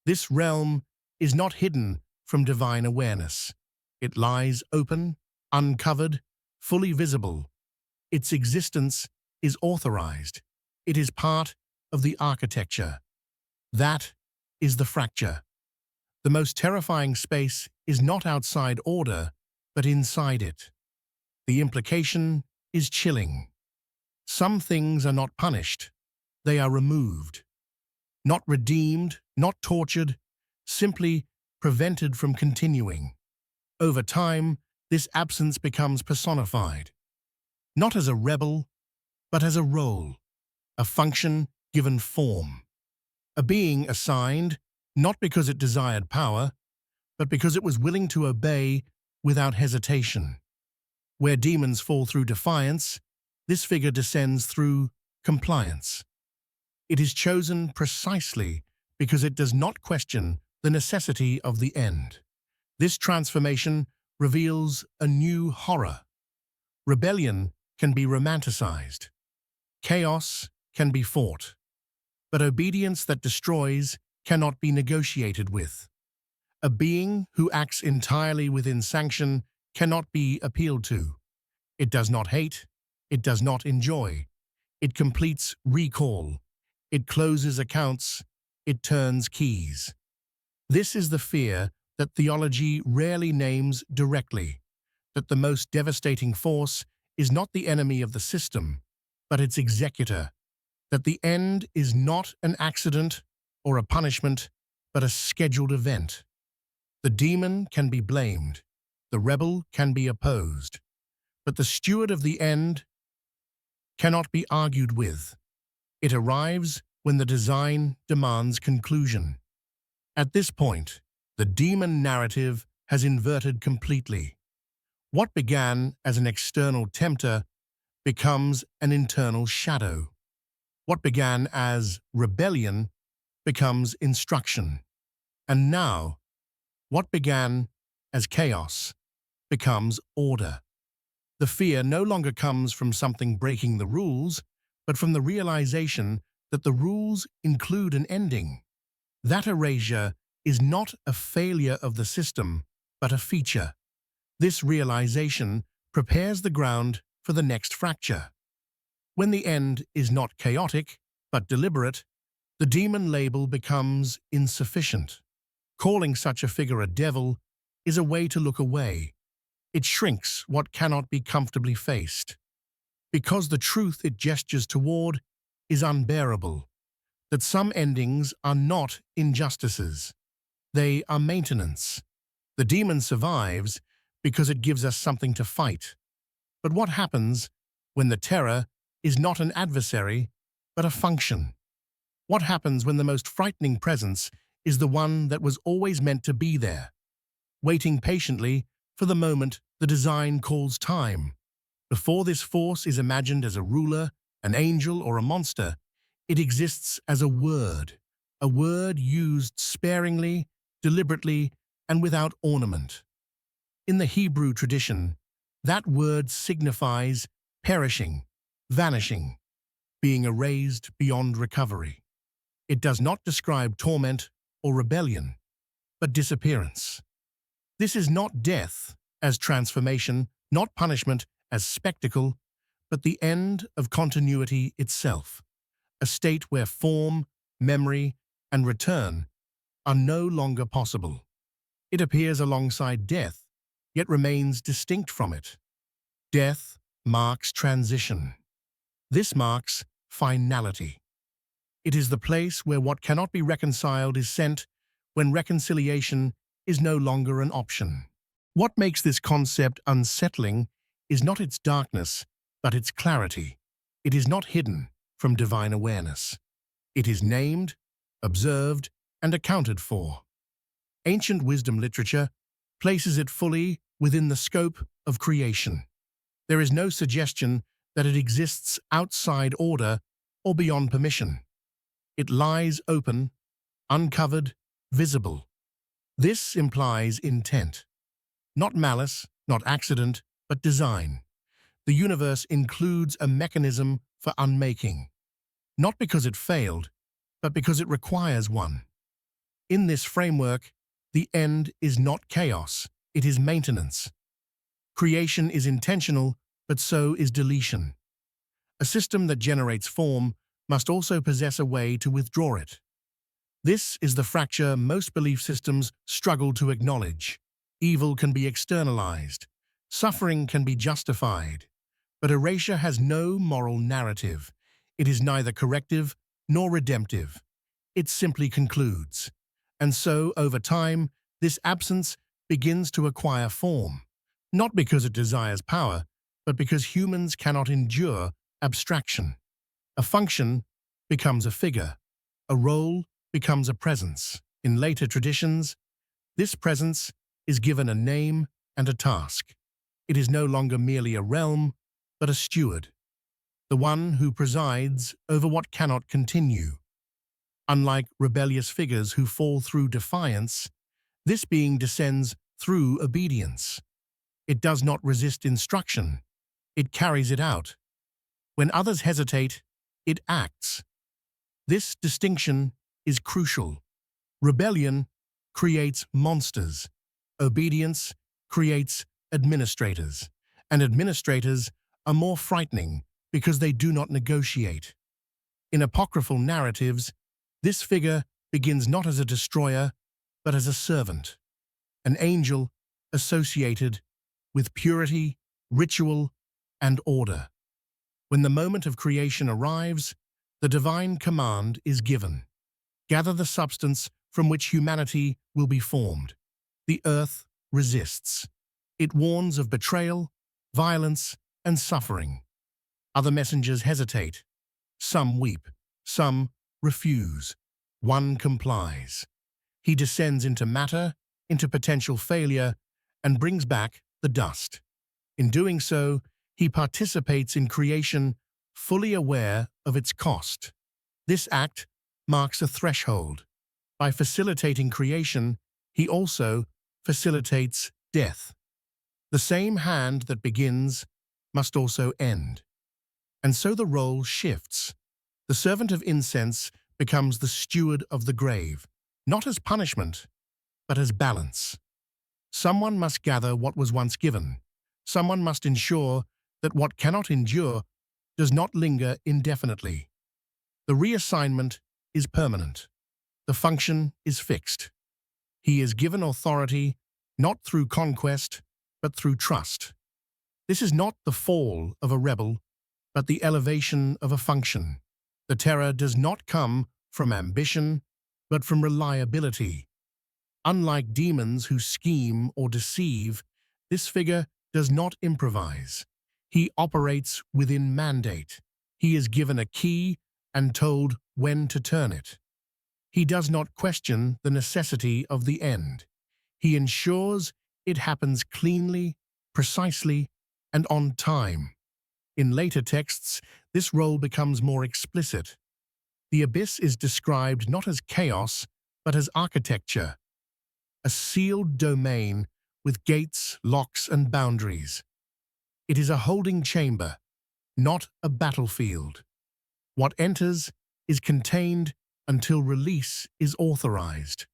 This realm is not hidden from divine awareness. It lies open, uncovered, fully visible. Its existence is authorized. It is part of the architecture. That is the fracture. The most terrifying space is not outside order, but inside it. The implication is chilling. Some things are not punished. They are removed. Not redeemed, not tortured, simply prevented from continuing. Over time, this absence becomes personified. Not as a rebel, but as a role, a function given form. A being assigned, not because it desired power, but because it was willing to obey without hesitation. Where demons fall through defiance, this figure descends through compliance. It is chosen precisely because it does not question the necessity of the end. This transformation reveals a new horror. Rebellion can be romanticized. Chaos can be fought. But obedience that destroys cannot be negotiated with. A being who acts entirely within sanction cannot be appealed to. It does not hate. It does not enjoy. It completes recall. It closes accounts. It turns keys. This is the fear that theology rarely names directly, that the most devastating force is not the enemy of the system, but its executor, that the end is not an accident or a punishment, but a scheduled event. The demon can be blamed, the rebel can be opposed, but the steward of the end cannot be argued with. It arrives when the design demands conclusion. At this point, the demon narrative has inverted completely. What began as an external tempter becomes an internal shadow. What began as rebellion becomes instruction. And now, what began as chaos becomes order. The fear no longer comes from something breaking the rules, but from the realization that the rules include an ending. That erasure is not a failure of the system, but a feature. This realization prepares the ground for the next fracture. When the end is not chaotic, but deliberate, the demon label becomes insufficient. Calling such a figure a devil is a way to look away. It shrinks what cannot be comfortably faced. Because the truth it gestures toward is unbearable, that some endings are not injustices. They are maintenance. The demon survives because it gives us something to fight. But what happens when the terror is not an adversary, but a function? What happens when the most frightening presence is the one that was always meant to be there, waiting patiently for the moment the design calls time? Before this force is imagined as a ruler, an angel, or a monster, it exists as a word used sparingly, deliberately, and without ornament. In the Hebrew tradition, that word signifies perishing, vanishing, being erased beyond recovery. It does not describe torment or rebellion, but disappearance. This is not death as transformation, not punishment as spectacle, but the end of continuity itself, a state where form, memory, and return are no longer possible. It appears alongside death, yet remains distinct from it. Death marks transition. This marks finality. It is the place where what cannot be reconciled is sent when reconciliation is no longer an option. What makes this concept unsettling is not its darkness, but its clarity. It is not hidden from divine awareness. It is named, observed, and accounted for. Ancient wisdom literature places it fully within the scope of creation. There is no suggestion that it exists outside order or beyond permission. It lies open, uncovered, visible. This implies intent. Not malice, not accident, but design. The universe includes a mechanism for unmaking, not because it failed, but because it requires one. In this framework, the end is not chaos, it is maintenance. Creation is intentional, but so is deletion. A system that generates form must also possess a way to withdraw it. This is the fracture most belief systems struggle to acknowledge. Evil can be externalized. Suffering can be justified. But erasure has no moral narrative. It is neither corrective nor redemptive. It simply concludes. And so, over time, this absence begins to acquire form, not because it desires power, but because humans cannot endure abstraction. A function becomes a figure. A role becomes a presence. In later traditions, this presence is given a name and a task. It is no longer merely a realm, but a steward, the one who presides over what cannot continue. Unlike rebellious figures who fall through defiance, this being descends through obedience. It does not resist instruction. It carries it out. When others hesitate, it acts. This distinction is crucial. Rebellion creates monsters. Obedience creates administrators. And administrators are more frightening because they do not negotiate. In apocryphal narratives, this figure begins not as a destroyer, but as a servant, an angel associated with purity, ritual, and order. When the moment of creation arrives, the divine command is given. Gather the substance from which humanity will be formed. The earth resists. It warns of betrayal, violence, and suffering. Other messengers hesitate. Some weep. Some refuse. One complies. He descends into matter, into potential failure, and brings back the dust. In doing so, he participates in creation, fully aware of its cost. This act marks a threshold. By facilitating creation, he also facilitates death. The same hand that begins must also end. And so the role shifts. The servant of incense becomes the steward of the grave, not as punishment, but as balance. Someone must gather what was once given. Someone must ensure that what cannot endure does not linger indefinitely. The reassignment is permanent. The function is fixed. He is given authority not through conquest, but through trust. This is not the fall of a rebel, but the elevation of a function. The terror does not come from ambition, but from reliability. Unlike demons who scheme or deceive, this figure does not improvise. He operates within mandate. He is given a key and told when to turn it. He does not question the necessity of the end. He ensures it happens cleanly, precisely, and on time. In later texts, this role becomes more explicit. The abyss is described not as chaos, but as architecture, a sealed domain with gates, locks, and boundaries. It is a holding chamber, not a battlefield. What enters is contained until release is authorized.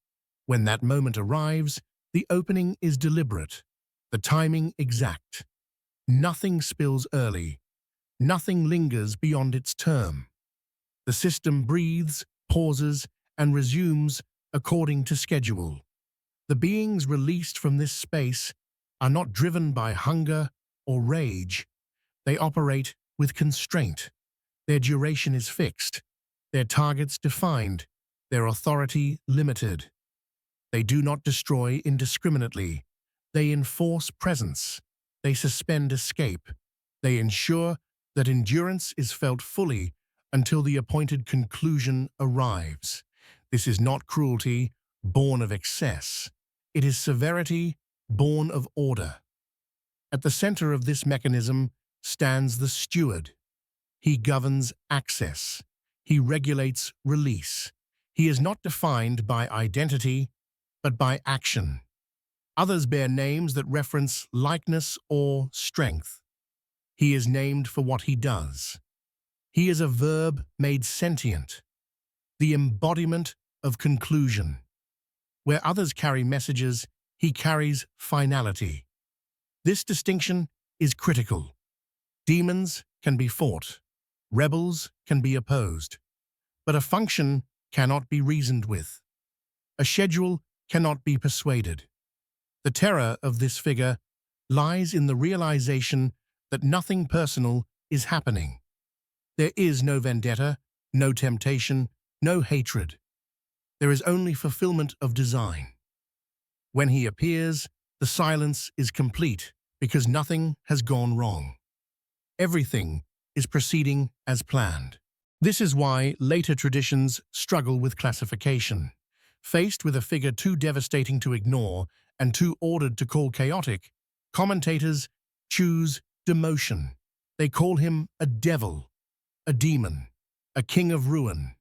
When that moment arrives, the opening is deliberate, the timing exact. Nothing spills early. Nothing lingers beyond its term. The system breathes, pauses, and resumes according to schedule. The beings released from this space are not driven by hunger or rage. They operate with constraint. Their duration is fixed, their targets defined, their authority limited. They do not destroy indiscriminately. They enforce presence. They suspend escape. They ensure that endurance is felt fully until the appointed conclusion arrives. This is not cruelty born of excess. It is severity born of order. At the center of this mechanism stands the steward. He governs access. He regulates release. He is not defined by identity, but by action. Others bear names that reference likeness or strength. He is named for what he does. He is a verb made sentient, the embodiment of conclusion. Where others carry messages, he carries finality. This distinction is critical. Demons can be fought. Rebels can be opposed. But a function cannot be reasoned with. A schedule cannot be persuaded. The terror of this figure lies in the realization that nothing personal is happening. There is no vendetta, no temptation, no hatred. There is only fulfillment of design. When he appears, the silence is complete because nothing has gone wrong. Everything is proceeding as planned. This is why later traditions struggle with classification. Faced with a figure too devastating to ignore and too ordered to call chaotic, commentators choose demotion. They call him a devil, a demon, a king of ruin.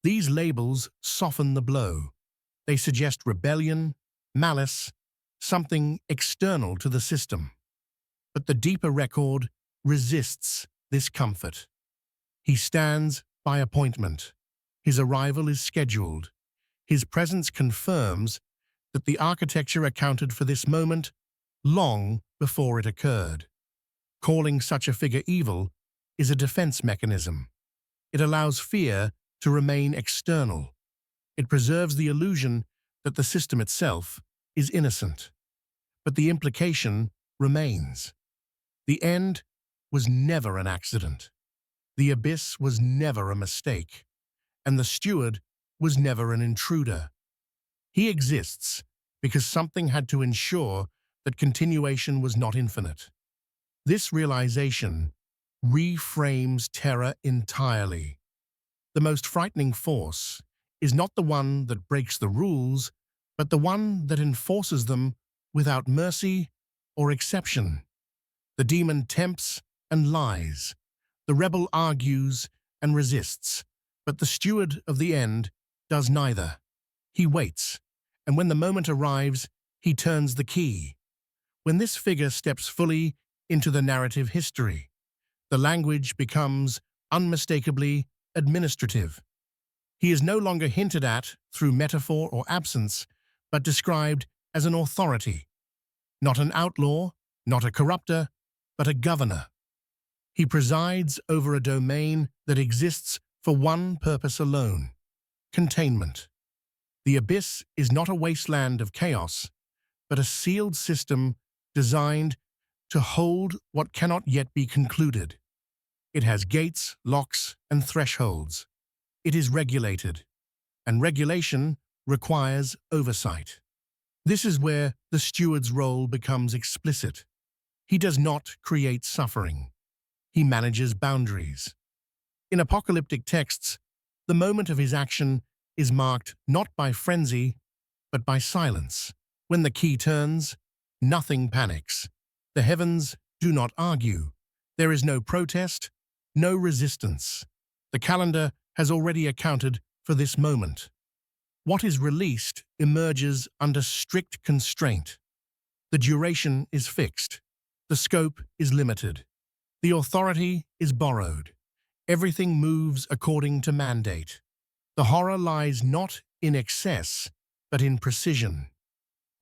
These labels soften the blow. They suggest rebellion, malice, something external to the system. But the deeper record resists this comfort. He stands by appointment. His arrival is scheduled. His presence confirms that the architecture accounted for this moment long before it occurred. Calling such a figure evil is a defense mechanism. It allows fear to remain external. It preserves the illusion that the system itself is innocent. But the implication remains. The end was never an accident. The abyss was never a mistake. And the steward was never an intruder. He exists because something had to ensure that continuation was not infinite. This realization reframes terror entirely. The most frightening force is not the one that breaks the rules, but the one that enforces them without mercy or exception. The demon tempts and lies. The rebel argues and resists, but the steward of the end does neither. He waits, and when the moment arrives, he turns the key. When this figure steps fully into the narrative history. The language becomes unmistakably administrative. He is no longer hinted at through metaphor or absence, but described as an authority, not an outlaw, not a corrupter, but a governor. He presides over a domain that exists for one purpose alone: containment. The abyss is not a wasteland of chaos, but a sealed system designed to hold what cannot yet be concluded. It has gates, locks, and thresholds. It is regulated, and regulation requires oversight. This is where the steward's role becomes explicit. He does not create suffering. He manages boundaries. In apocalyptic texts, the moment of his action is marked not by frenzy, but by silence. When the key turns, nothing panics. The heavens do not argue. There is no protest, no resistance. The calendar has already accounted for this moment. What is released emerges under strict constraint. The duration is fixed. The scope is limited. The authority is borrowed. Everything moves according to mandate. The horror lies not in excess, but in precision.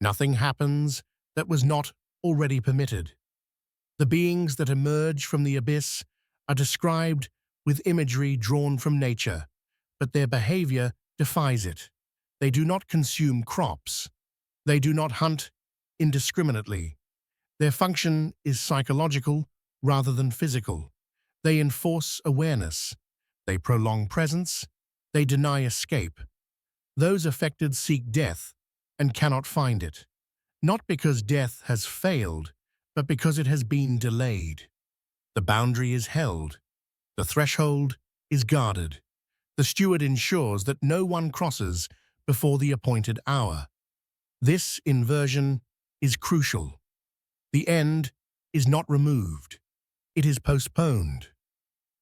Nothing happens that was not already permitted. The beings that emerge from the abyss are described with imagery drawn from nature, but their behavior defies it. They do not consume crops. They do not hunt indiscriminately. Their function is psychological rather than physical. They enforce awareness. They prolong presence. They deny escape. Those affected seek death and cannot find it, not because death has failed, but because it has been delayed. The boundary is held. The threshold is guarded. The steward ensures that no one crosses before the appointed hour. This inversion is crucial. The end is not removed. It is postponed.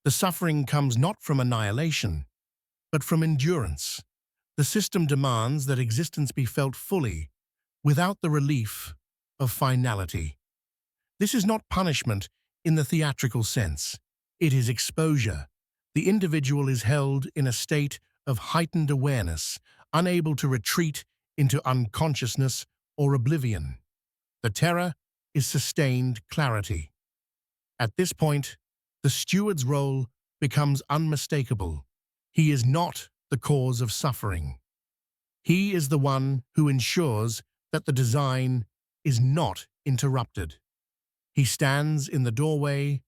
The suffering comes not from annihilation, but from endurance. The system demands that existence be felt fully, without the relief of finality. This is not punishment in the theatrical sense. It is exposure. The individual is held in a state of heightened awareness, unable to retreat into unconsciousness or oblivion. The terror is sustained clarity. At this point, the steward's role becomes unmistakable. He is not the cause of suffering. He is the one who ensures that the design is not interrupted. He stands in the doorway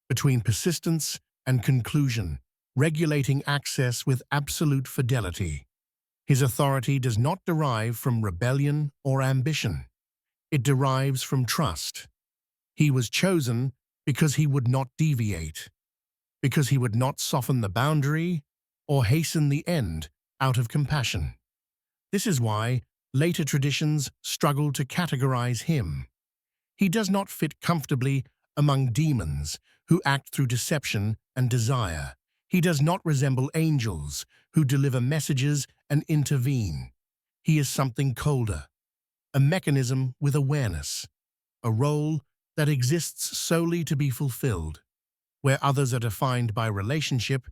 between persistence and conclusion, regulating access with absolute fidelity. His authority does not derive from rebellion or ambition. It derives from trust. He was chosen because he would not deviate, because he would not soften the boundary or hasten the end out of compassion. This is why later traditions struggle to categorize him. He does not fit comfortably among demons who act through deception and desire. He does not resemble angels who deliver messages and intervene. He is something colder, a mechanism with awareness, a role that exists solely to be fulfilled. Where others are defined by relationship,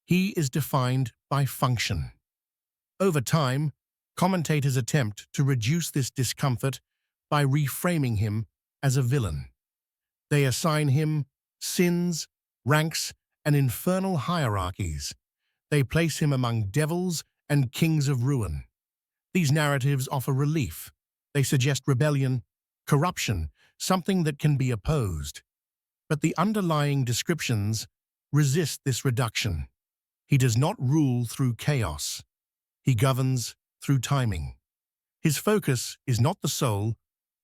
he is defined by function. Over time, commentators attempt to reduce this discomfort by reframing him as a villain. They assign him sins, ranks, and infernal hierarchies. They place him among devils and kings of ruin. These narratives offer relief. They suggest rebellion, corruption, something that can be opposed. But the underlying descriptions resist this reduction. He does not rule through chaos. He governs through timing. His focus is not the soul,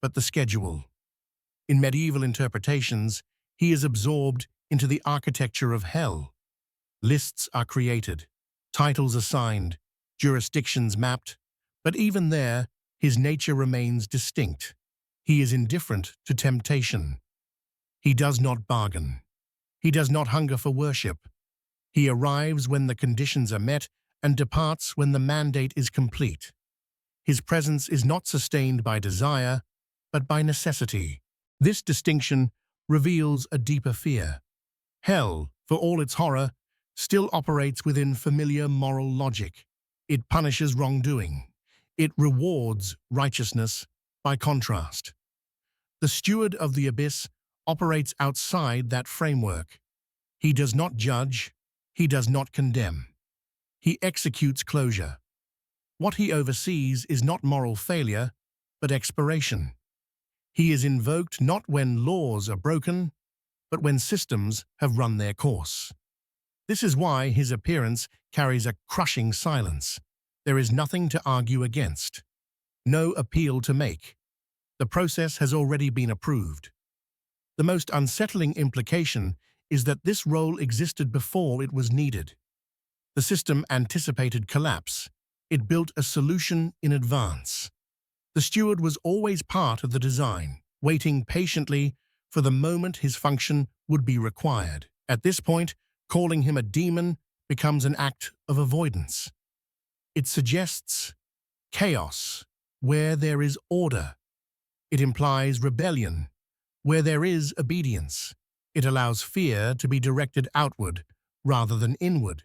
but the schedule. In medieval interpretations, he is absorbed into the architecture of hell. Lists are created, titles assigned, jurisdictions mapped, but even there, his nature remains distinct. He is indifferent to temptation. He does not bargain. He does not hunger for worship. He arrives when the conditions are met and departs when the mandate is complete. His presence is not sustained by desire, but by necessity. This distinction reveals a deeper fear. Hell, for all its horror, still operates within familiar moral logic. It punishes wrongdoing. It rewards righteousness by contrast. The steward of the abyss operates outside that framework. He does not judge. He does not condemn. He executes closure. What he oversees is not moral failure, but expiration. He is invoked not when laws are broken, but when systems have run their course. This is why his appearance carries a crushing silence. There is nothing to argue against, no appeal to make. The process has already been approved. The most unsettling implication is that this role existed before it was needed. The system anticipated collapse. It built a solution in advance. The steward was always part of the design, waiting patiently for the moment his function would be required. At this point, calling him a demon becomes an act of avoidance. It suggests chaos where there is order. It implies rebellion where there is obedience. It allows fear to be directed outward rather than inward,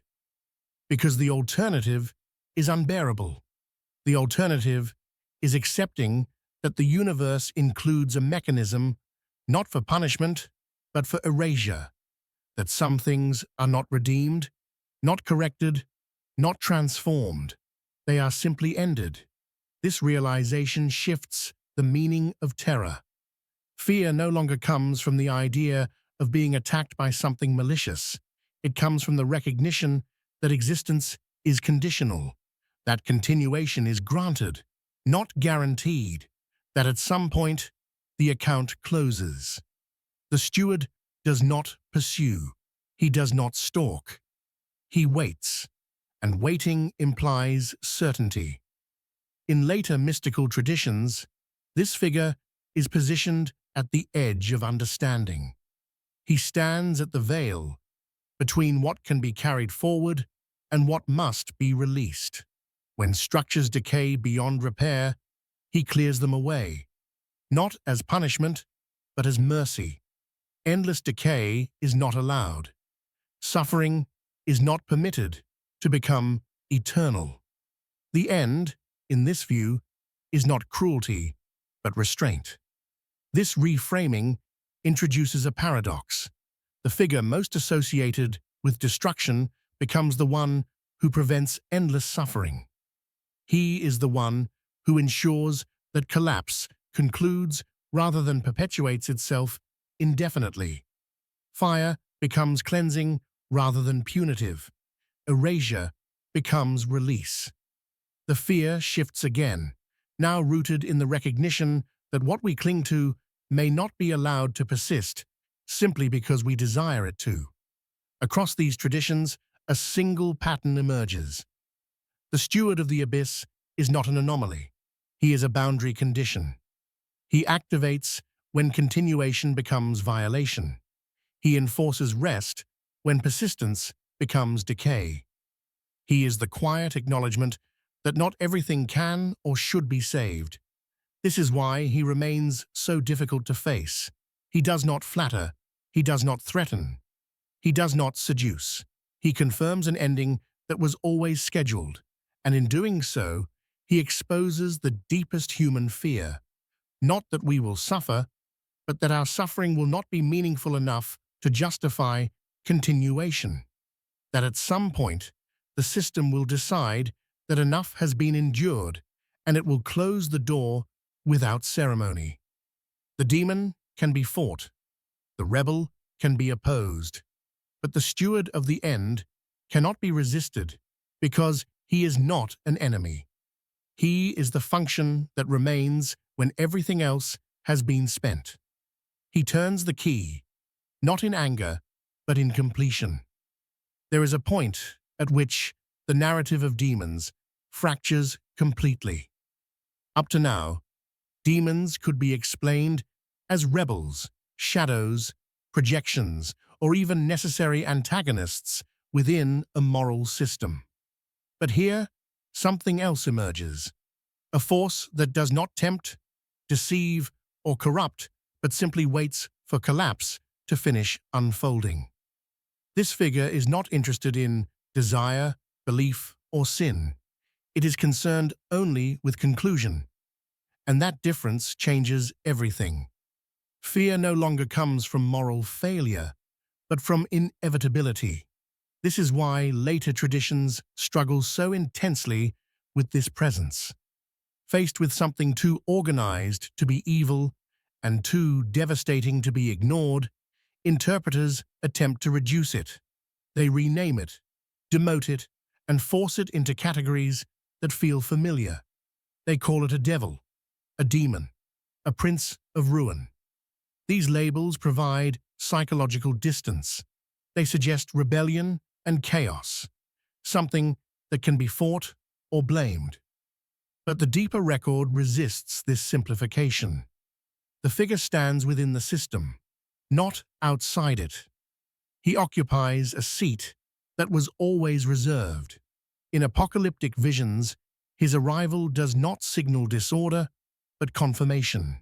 because the alternative is unbearable. The alternative is accepting that the universe includes a mechanism not for punishment, but for erasure, that some things are not redeemed, not corrected, not transformed. They are simply ended. This realization shifts the meaning of terror. Fear no longer comes from the idea of being attacked by something malicious. It comes from the recognition that existence is conditional, that continuation is granted, not guaranteed, that at some point the account closes. The steward does not pursue. He does not stalk. He waits, and waiting implies certainty. In later mystical traditions, this figure is positioned at the edge of understanding. He stands at the veil between what can be carried forward and what must be released. When structures decay beyond repair, he clears them away, not as punishment, but as mercy. Endless decay is not allowed. Suffering is not permitted to become eternal. The end, in this view, is not cruelty, but restraint. This reframing introduces a paradox. The figure most associated with destruction becomes the one who prevents endless suffering. He is the one who ensures that collapse concludes rather than perpetuates itself indefinitely. Fire becomes cleansing rather than punitive. Erasure becomes release. The fear shifts again, now rooted in the recognition that what we cling to may not be allowed to persist simply because we desire it to. Across these traditions, a single pattern emerges. The steward of the abyss is not an anomaly. He is a boundary condition. He activates when continuation becomes violation. He enforces rest when persistence becomes decay. He is the quiet acknowledgement that not everything can or should be saved. This is why he remains so difficult to face. He does not flatter. He does not threaten. He does not seduce. He confirms an ending that was always scheduled, and in doing so, he exposes the deepest human fear. Not that we will suffer, but that our suffering will not be meaningful enough to justify continuation. That at some point, the system will decide that enough has been endured, and it will close the door without ceremony. The demon can be fought. The rebel can be opposed. But the steward of the end cannot be resisted because he is not an enemy. He is the function that remains when everything else has been spent. He turns the key, not in anger, but in completion. There is a point at which the narrative of demons fractures completely. Up to now, demons could be explained as rebels, shadows, projections, or even necessary antagonists within a moral system. But here, something else emerges, a force that does not tempt, deceive, or corrupt, but simply waits for collapse to finish unfolding. This figure is not interested in desire, belief, or sin. It is concerned only with conclusion. And that difference changes everything. Fear no longer comes from moral failure, but from inevitability. This is why later traditions struggle so intensely with this presence. Faced with something too organized to be evil and too devastating to be ignored, interpreters attempt to reduce it. They rename it, demote it, and force it into categories that feel familiar. They call it a devil, a demon, a prince of ruin. These labels provide psychological distance. They suggest rebellion and chaos, something that can be fought or blamed. But the deeper record resists this simplification. The figure stands within the system, not outside it. He occupies a seat that was always reserved. In apocalyptic visions, his arrival does not signal disorder, but confirmation.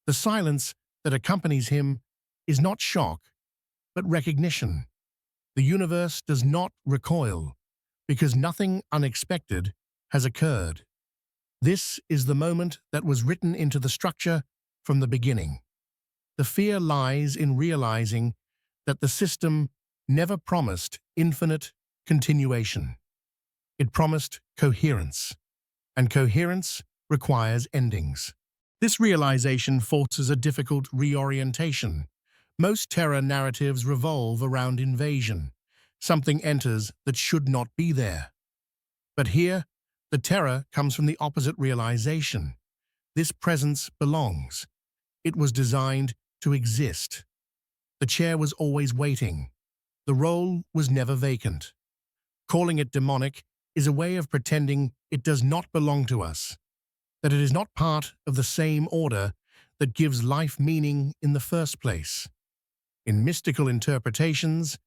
The silence that accompanies him is not shock, but recognition. The universe does not recoil, because nothing unexpected has occurred. This is the moment that was written into the structure from the beginning. The fear lies in realizing that the system never promised infinite continuation. It promised coherence, and coherence requires endings. This realization forces a difficult reorientation. Most terror narratives revolve around invasion. Something enters that should not be there. But here, the terror comes from the opposite realization. This presence belongs. It was designed to exist. The chair was always waiting. The role was never vacant. Calling it demonic is a way of pretending it does not belong to us, that it is not part of the same order that gives life meaning in the first place. In mystical interpretations,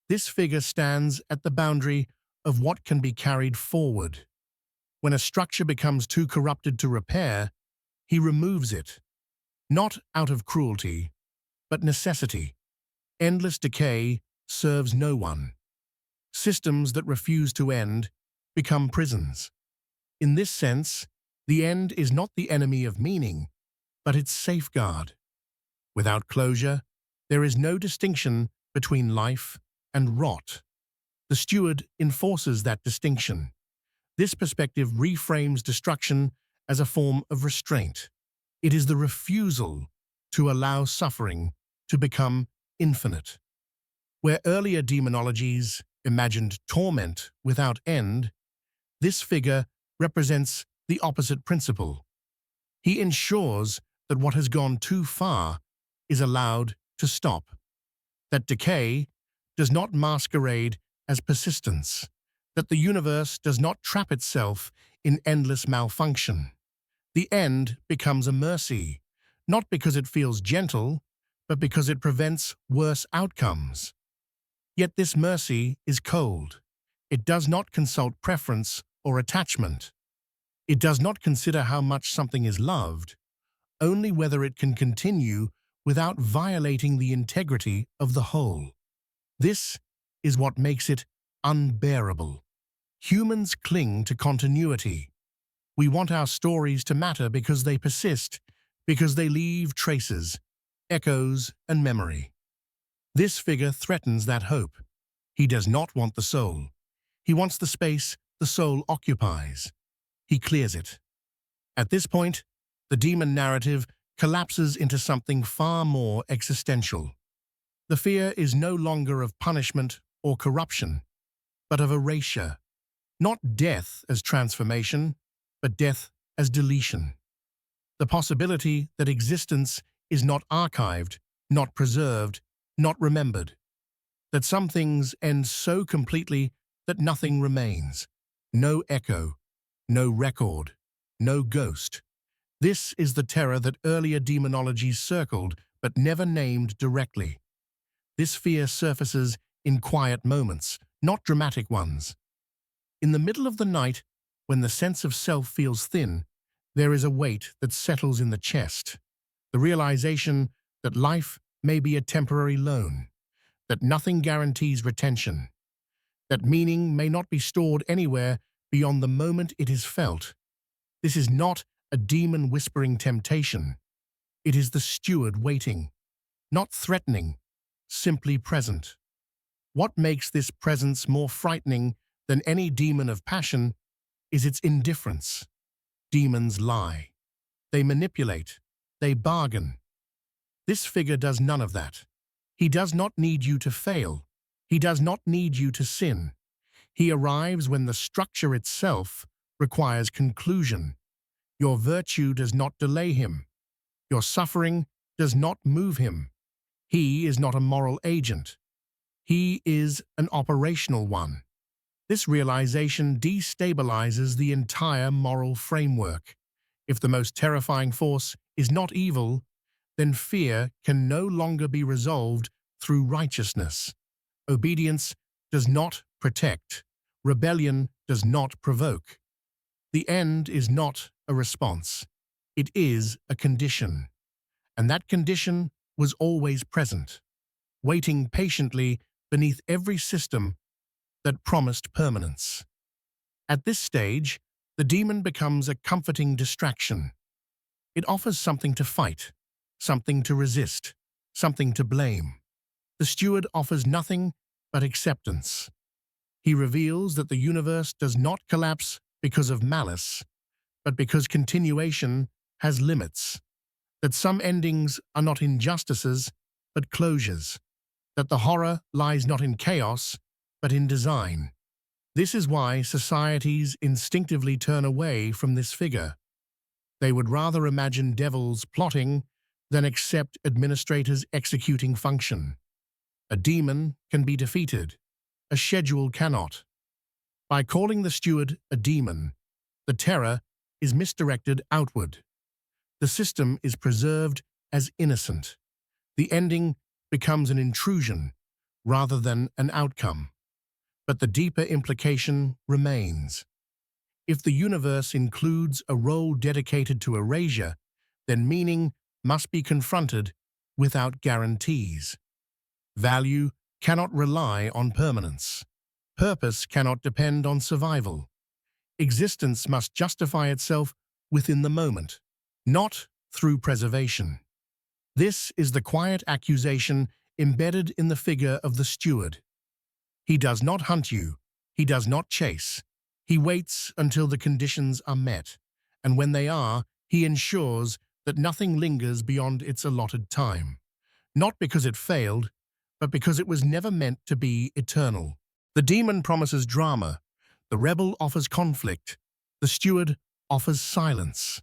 this figure stands at the boundary of what can be carried forward. When a structure becomes too corrupted to repair, he removes it, not out of cruelty, but necessity. Endless decay serves no one. Systems that refuse to end become prisons. In this sense, the end is not the enemy of meaning, but its safeguard. Without closure, there is no distinction between life and rot. The steward enforces that distinction. This perspective reframes destruction as a form of restraint. It is the refusal to allow suffering to become infinite. Where earlier demonologies imagined torment without end, this figure represents the opposite principle. He ensures that what has gone too far is allowed to stop, that decay does not masquerade as persistence, that the universe does not trap itself in endless malfunction. The end becomes a mercy, not because it feels gentle, but because it prevents worse outcomes. Yet this mercy is cold. It does not consult preference or attachment. It does not consider how much something is loved, only whether it can continue without violating the integrity of the whole. This is what makes it unbearable. Humans cling to continuity. We want our stories to matter because they persist, because they leave traces, echoes, and memory. This figure threatens that hope. He does not want the soul. He wants the space the soul occupies. He clears it. At this point, the demon narrative collapses into something far more existential. The fear is no longer of punishment or corruption, but of erasure. Not death as transformation, but death as deletion. The possibility that existence is not archived, not preserved, not remembered. That some things end so completely that nothing remains. No echo, no record, no ghost. This is the terror that earlier demonologies circled but never named directly. This fear surfaces in quiet moments, not dramatic ones. In the middle of the night, when the sense of self feels thin, there is a weight that settles in the chest, the realization that life may be a temporary loan, that nothing guarantees retention, that meaning may not be stored anywhere beyond the moment it is felt. This is not a demon whispering temptation. It is the steward waiting, not threatening, simply present. What makes this presence more frightening than any demon of passion is its indifference. Demons lie. They manipulate. They bargain. This figure does none of that. He does not need you to fail. He does not need you to sin. He arrives when the structure itself requires conclusion. Your virtue does not delay him. Your suffering does not move him. He is not a moral agent. He is an operational one. This realization destabilizes the entire moral framework. If the most terrifying force is not evil, then fear can no longer be resolved through righteousness. Obedience does not protect. Rebellion does not provoke. The end is not a response. It is a condition. And that condition was always present, waiting patiently beneath every system that promised permanence. At this stage, the demon becomes a comforting distraction. It offers something to fight, something to resist, something to blame. The steward offers nothing but acceptance. He reveals that the universe does not collapse because of malice, but because continuation has limits, that some endings are not injustices, but closures, that the horror lies not in chaos, but in design. This is why societies instinctively turn away from this figure. They would rather imagine devils plotting than accept administrators executing function. A demon can be defeated. A schedule cannot. By calling the steward a demon, the terror is misdirected outward. The system is preserved as innocent. The ending becomes an intrusion rather than an outcome. But the deeper implication remains. If the universe includes a role dedicated to erasure, then meaning must be confronted without guarantees. Value cannot rely on permanence. Purpose cannot depend on survival. Existence must justify itself within the moment, not through preservation. This is the quiet accusation embedded in the figure of the steward. He does not hunt you. He does not chase. He waits until the conditions are met, and when they are, he ensures that nothing lingers beyond its allotted time. Not because it failed, but because it was never meant to be eternal. The demon promises drama. The rebel offers conflict. The steward offers silence.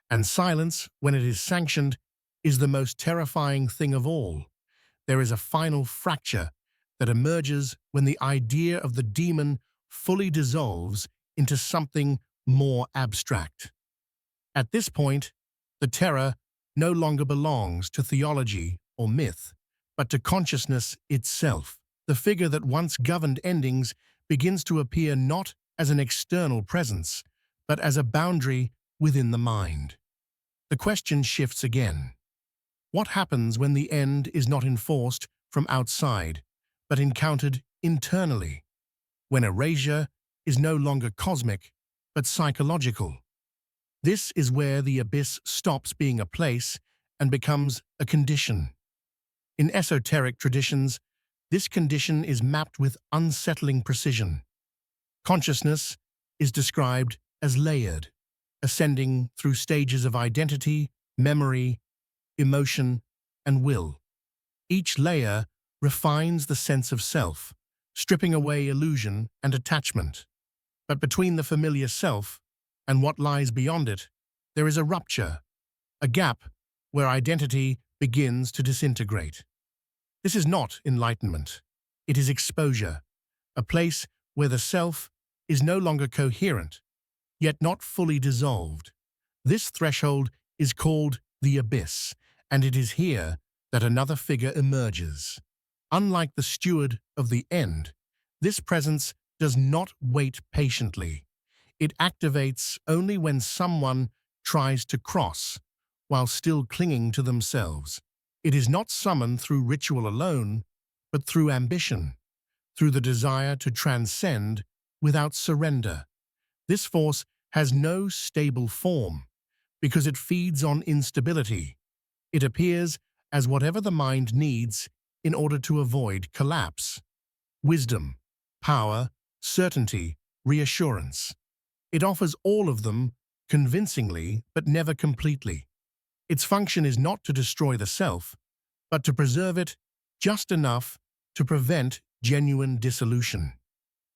And silence, when it is sanctioned, is the most terrifying thing of all. There is a final fracture that emerges when the idea of the demon fully dissolves into something more abstract. At this point, the terror no longer belongs to theology or myth, but to consciousness itself. The figure that once governed endings begins to appear not as an external presence, but as a boundary within the mind. The question shifts again. What happens when the end is not enforced from outside, but encountered internally? When erasure is no longer cosmic, but psychological? This is where the abyss stops being a place and becomes a condition. In esoteric traditions, this condition is mapped with unsettling precision. Consciousness is described as layered, ascending through stages of identity, memory, emotion, and will. Each layer refines the sense of self, stripping away illusion and attachment. But between the familiar self and what lies beyond it, there is a rupture, a gap where identity begins to disintegrate. This is not enlightenment. It is exposure, a place where the self is no longer coherent, yet not fully dissolved. This threshold is called the abyss, and it is here that another figure emerges. Unlike the steward of the end, this presence does not wait patiently. It activates only when someone tries to cross, while still clinging to themselves. It is not summoned through ritual alone, but through ambition, through the desire to transcend without surrender. This force has no stable form because it feeds on instability. It appears as whatever the mind needs in order to avoid collapse. Wisdom, power, certainty, reassurance. It offers all of them convincingly but never completely. Its function is not to destroy the self, but to preserve it just enough to prevent genuine dissolution.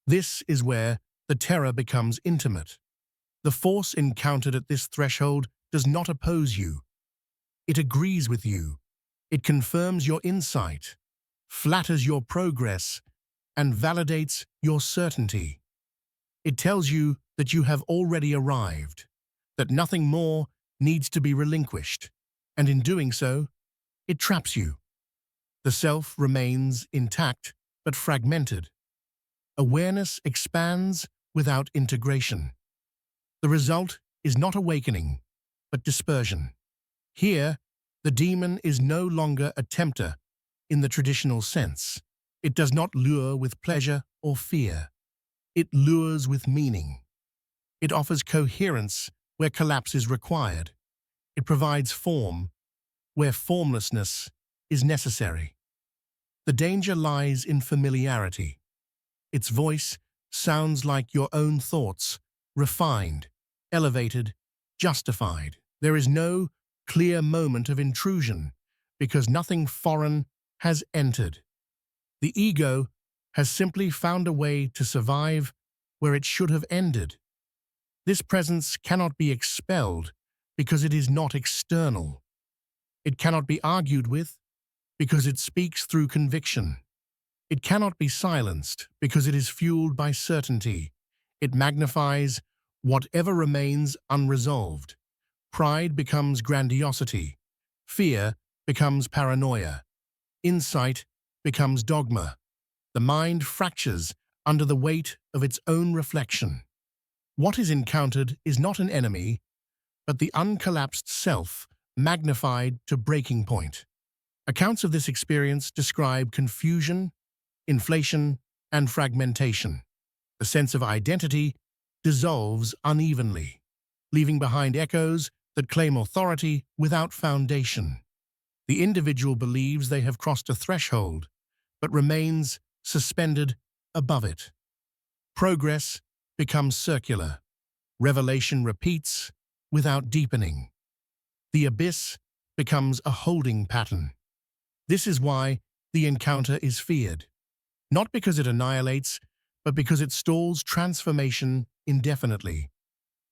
This is where the terror becomes intimate. The force encountered at this threshold does not oppose you. It agrees with you. It confirms your insight, flatters your progress, and validates your certainty. It tells you that you have already arrived, that nothing more needs to be relinquished, and in doing so, it traps you. The self remains intact but fragmented. Awareness expands without integration. The result is not awakening, but dispersion. Here, the demon is no longer a tempter in the traditional sense. It does not lure with pleasure or fear. It lures with meaning. It offers coherence where collapse is required. It provides form where formlessness is necessary. The danger lies in familiarity. Its voice sounds like your own thoughts, refined, elevated, justified. There is no clear moment of intrusion because nothing foreign has entered. The ego has simply found a way to survive where it should have ended. This presence cannot be expelled because it is not external. It cannot be argued with because it speaks through conviction. It cannot be silenced because it is fueled by certainty. It magnifies whatever remains unresolved. Pride becomes grandiosity. Fear becomes paranoia. Insight becomes dogma. The mind fractures under the weight of its own reflection. What is encountered is not an enemy, but the uncollapsed self magnified to breaking point. Accounts of this experience describe confusion, inflation, and fragmentation. The sense of identity dissolves unevenly, leaving behind echoes that claim authority without foundation. The individual believes they have crossed a threshold, but remains suspended above it. Progress becomes circular. Revelation repeats without deepening. The abyss becomes a holding pattern. This is why the encounter is feared, not because it annihilates, but because it stalls transformation indefinitely.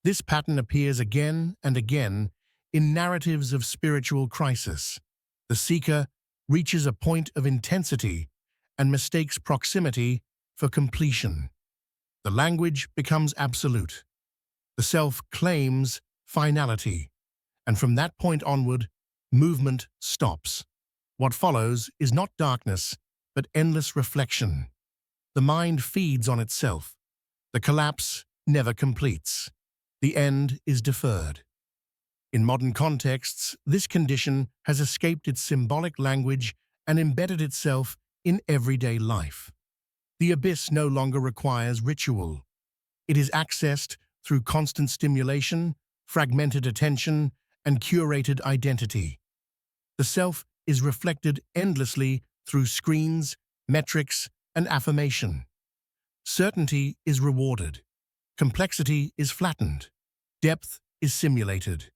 This pattern appears again and again in narratives of spiritual crisis. The seeker reaches a point of intensity and mistakes proximity for completion. The language becomes absolute. The self claims finality, and from that point onward, movement stops. What follows is not darkness, but endless reflection. The mind feeds on itself. The collapse never completes. The end is deferred. In modern contexts, this condition has escaped its symbolic language and embedded itself in everyday life. The abyss no longer requires ritual. It is accessed through constant stimulation, fragmented attention, and curated identity. The self is reflected endlessly through screens, metrics, and affirmation. Certainty is rewarded. Complexity is flattened. Depth is simulated.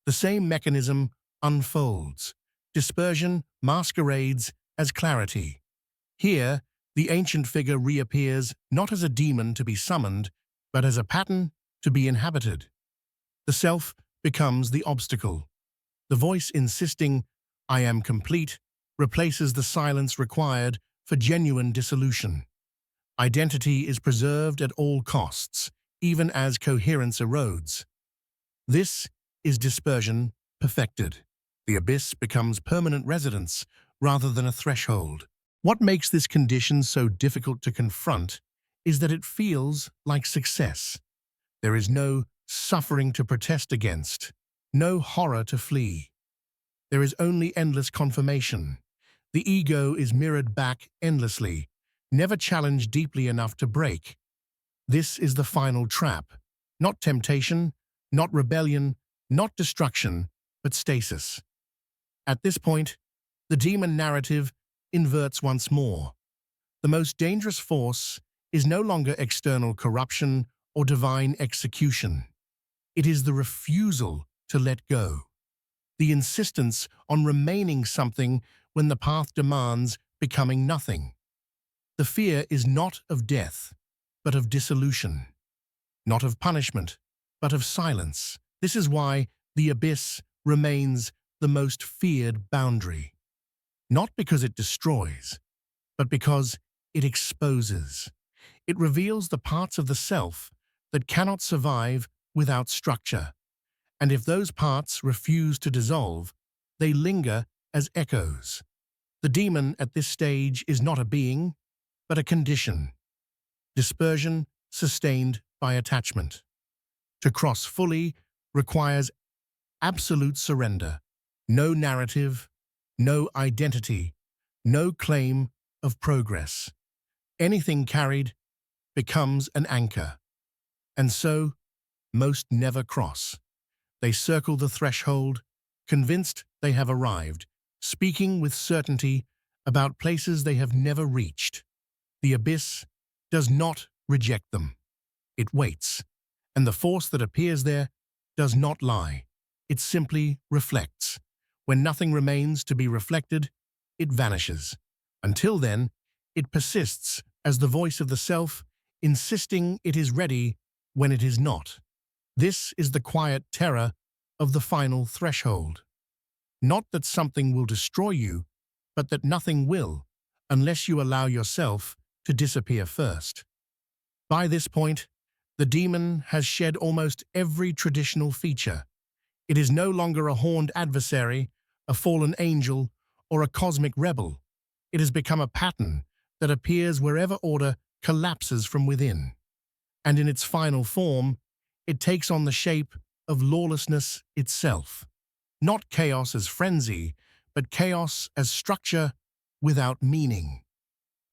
The same mechanism unfolds. Dispersion masquerades as clarity. Here, the ancient figure reappears not as a demon to be summoned, but as a pattern to be inhabited. The self becomes the obstacle. The voice insisting, "I am complete," replaces the silence required for genuine dissolution. Identity is preserved at all costs, even as coherence erodes. This is dispersion perfected. The abyss becomes permanent residence rather than a threshold. What makes this condition so difficult to confront is that it feels like success. There is no suffering to protest against, no horror to flee. There is only endless confirmation. The ego is mirrored back endlessly, never challenged deeply enough to break. This is the final trap. Not temptation, not rebellion, not destruction, but stasis. At this point, the demon narrative inverts once more. The most dangerous force is no longer external corruption or divine execution. It is the refusal to let go, the insistence on remaining something when the path demands becoming nothing. The fear is not of death, but of dissolution, not of punishment, but of silence. This is why the abyss remains the most feared boundary, not because it destroys, but because it exposes. It reveals the parts of the self that cannot survive without structure. And if those parts refuse to dissolve, they linger as echoes. The demon at this stage is not a being, but a condition. Dispersion sustained by attachment. To cross fully requires absolute surrender. No narrative, no identity, no claim of progress. Anything carried becomes an anchor. And so, most never cross. They circle the threshold, convinced they have arrived, speaking with certainty about places they have never reached. The abyss does not reject them. It waits, and the force that appears there does not lie. It simply reflects. When nothing remains to be reflected, it vanishes. Until then, it persists as the voice of the self, insisting it is ready when it is not. This is the quiet terror of the final threshold. Not that something will destroy you, but that nothing will, unless you allow yourself to disappear first. By this point, the demon has shed almost every traditional feature. It is no longer a horned adversary, a fallen angel, or a cosmic rebel. It has become a pattern that appears wherever order collapses from within. And in its final form, it takes on the shape of lawlessness itself. Not chaos as frenzy, but chaos as structure without meaning.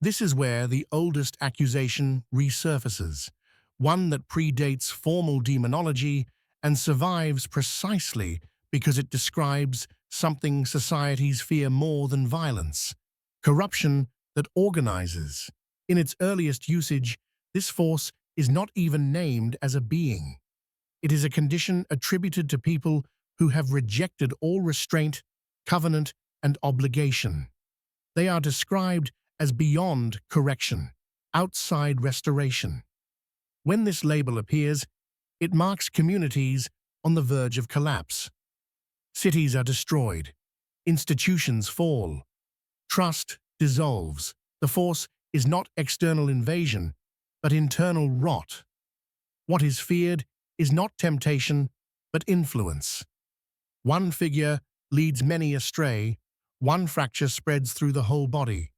This is where the oldest accusation resurfaces, one that predates formal demonology and survives precisely because it describes something societies fear more than violence: corruption that organizes. In its earliest usage, this force is not even named as a being. It is a condition attributed to people who have rejected all restraint, covenant, and obligation. They are described as beyond correction, outside restoration. When this label appears, it marks communities on the verge of collapse. Cities are destroyed, institutions fall, trust dissolves. The force is not external invasion, but internal rot. What is feared is not temptation, but influence. One figure leads many astray, one fracture spreads through the whole body.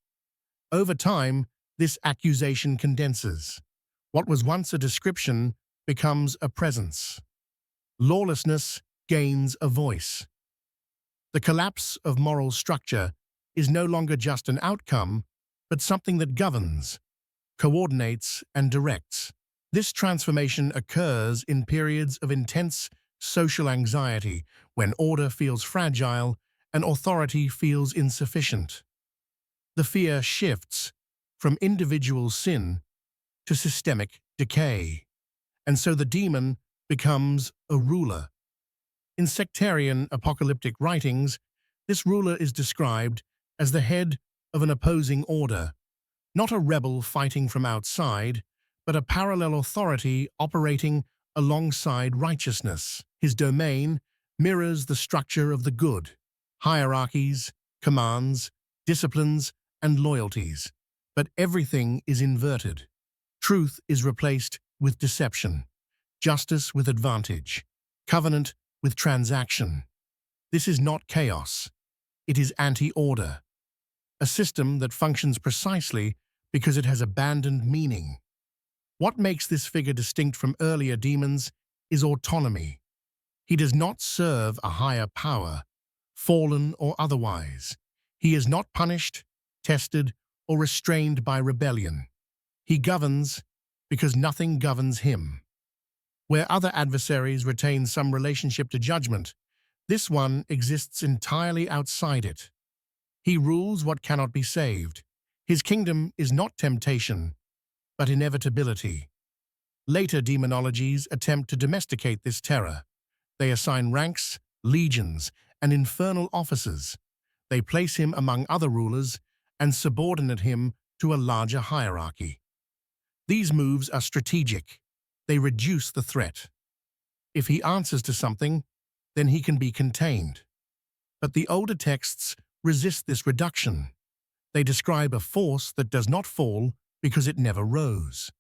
Over time, this accusation condenses. What was once a description becomes a presence. Lawlessness gains a voice. The collapse of moral structure is no longer just an outcome, but something that governs, coordinates, and directs. This transformation occurs in periods of intense social anxiety, when order feels fragile and authority feels insufficient. The fear shifts from individual sin to systemic decay, and so the demon becomes a ruler. In sectarian apocalyptic writings, this ruler is described as the head of an opposing order, not a rebel fighting from outside, but a parallel authority operating alongside righteousness. His domain mirrors the structure of the good: hierarchies, commands, disciplines, and loyalties. But everything is inverted. Truth is replaced with deception, justice with advantage, covenant with transaction. This is not chaos. It is anti-order, a system that functions precisely because it has abandoned meaning. What makes this figure distinct from earlier demons is autonomy. He does not serve a higher power, fallen or otherwise. He is not punished, tested, or restrained by rebellion. He governs because nothing governs him. Where other adversaries retain some relationship to judgment, this one exists entirely outside it. He rules what cannot be saved. His kingdom is not temptation, but inevitability. Later demonologies attempt to domesticate this terror. They assign ranks, legions, and infernal officers. They place him among other rulers and subordinate him to a larger hierarchy. These moves are strategic. They reduce the threat. If he answers to something, then he can be contained. But the older texts resist this reduction. They describe a force that does not fall because it never rose.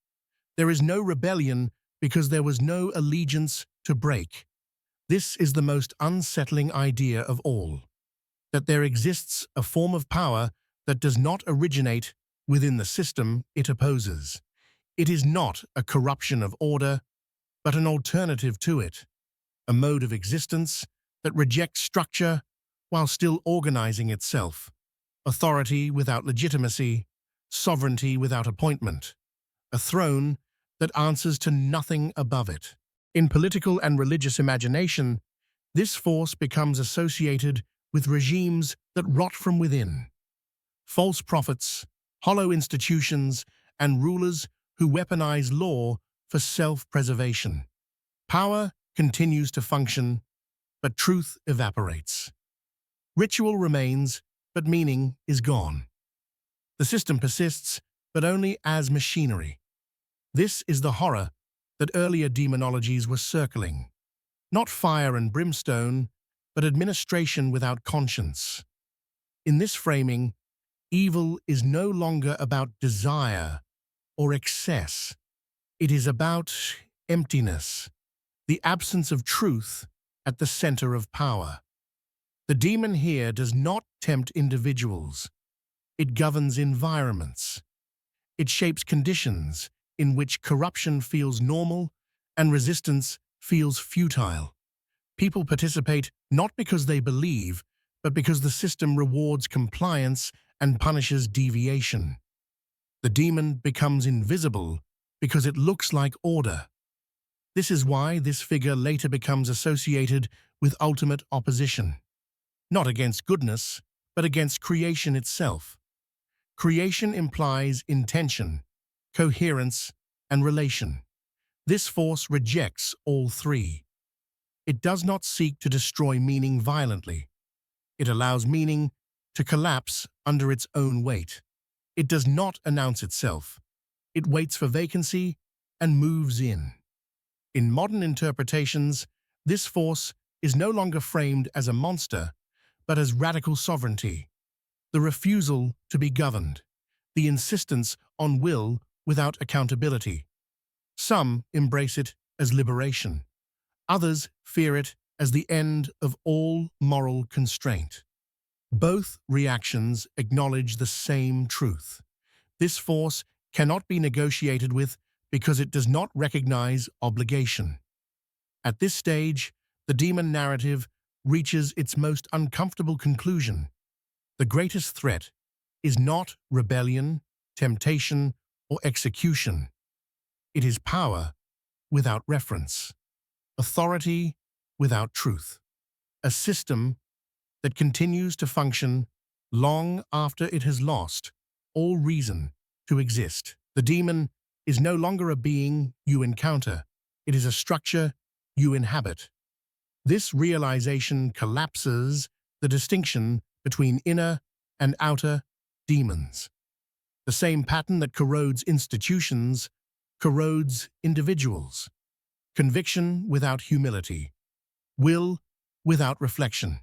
There is no rebellion because there was no allegiance to break. This is the most unsettling idea of all, that there exists a form of power that does not originate within the system it opposes. It is not a corruption of order, but an alternative to it, a mode of existence that rejects structure while still organizing itself, authority without legitimacy, sovereignty without appointment, a throne that answers to nothing above it. In political and religious imagination, this force becomes associated with regimes that rot from within. False prophets, hollow institutions, and rulers who weaponize law for self-preservation. Power continues to function, but truth evaporates. Ritual remains, but meaning is gone. The system persists, but only as machinery. This is the horror that earlier demonologies were circling. Not fire and brimstone, but administration without conscience. In this framing, evil is no longer about desire or excess. It is about emptiness, the absence of truth at the center of power. The demon here does not tempt individuals. It governs environments. It shapes conditions in which corruption feels normal and resistance feels futile. People participate not because they believe, but because the system rewards compliance and punishes deviation. The demon becomes invisible because it looks like order. This is why this figure later becomes associated with ultimate opposition. Not against goodness, but against creation itself. Creation implies intention, coherence, and relation. This force rejects all three. It does not seek to destroy meaning violently. It allows meaning to collapse under its own weight. It does not announce itself. It waits for vacancy and moves in. In modern interpretations, this force is no longer framed as a monster, but as radical sovereignty, the refusal to be governed, the insistence on will without accountability. Some embrace it as liberation. Others fear it as the end of all moral constraint. Both reactions acknowledge the same truth. This force cannot be negotiated with because it does not recognize obligation. At this stage, the demon narrative reaches its most uncomfortable conclusion. The greatest threat is not rebellion, temptation, or execution. It is power without reference, authority without truth, a system that continues to function long after it has lost all reason to exist. The demon is no longer a being you encounter. It is a structure you inhabit. This realization collapses the distinction between inner and outer demons. The same pattern that corrodes institutions corrodes individuals. Conviction without humility, will without reflection,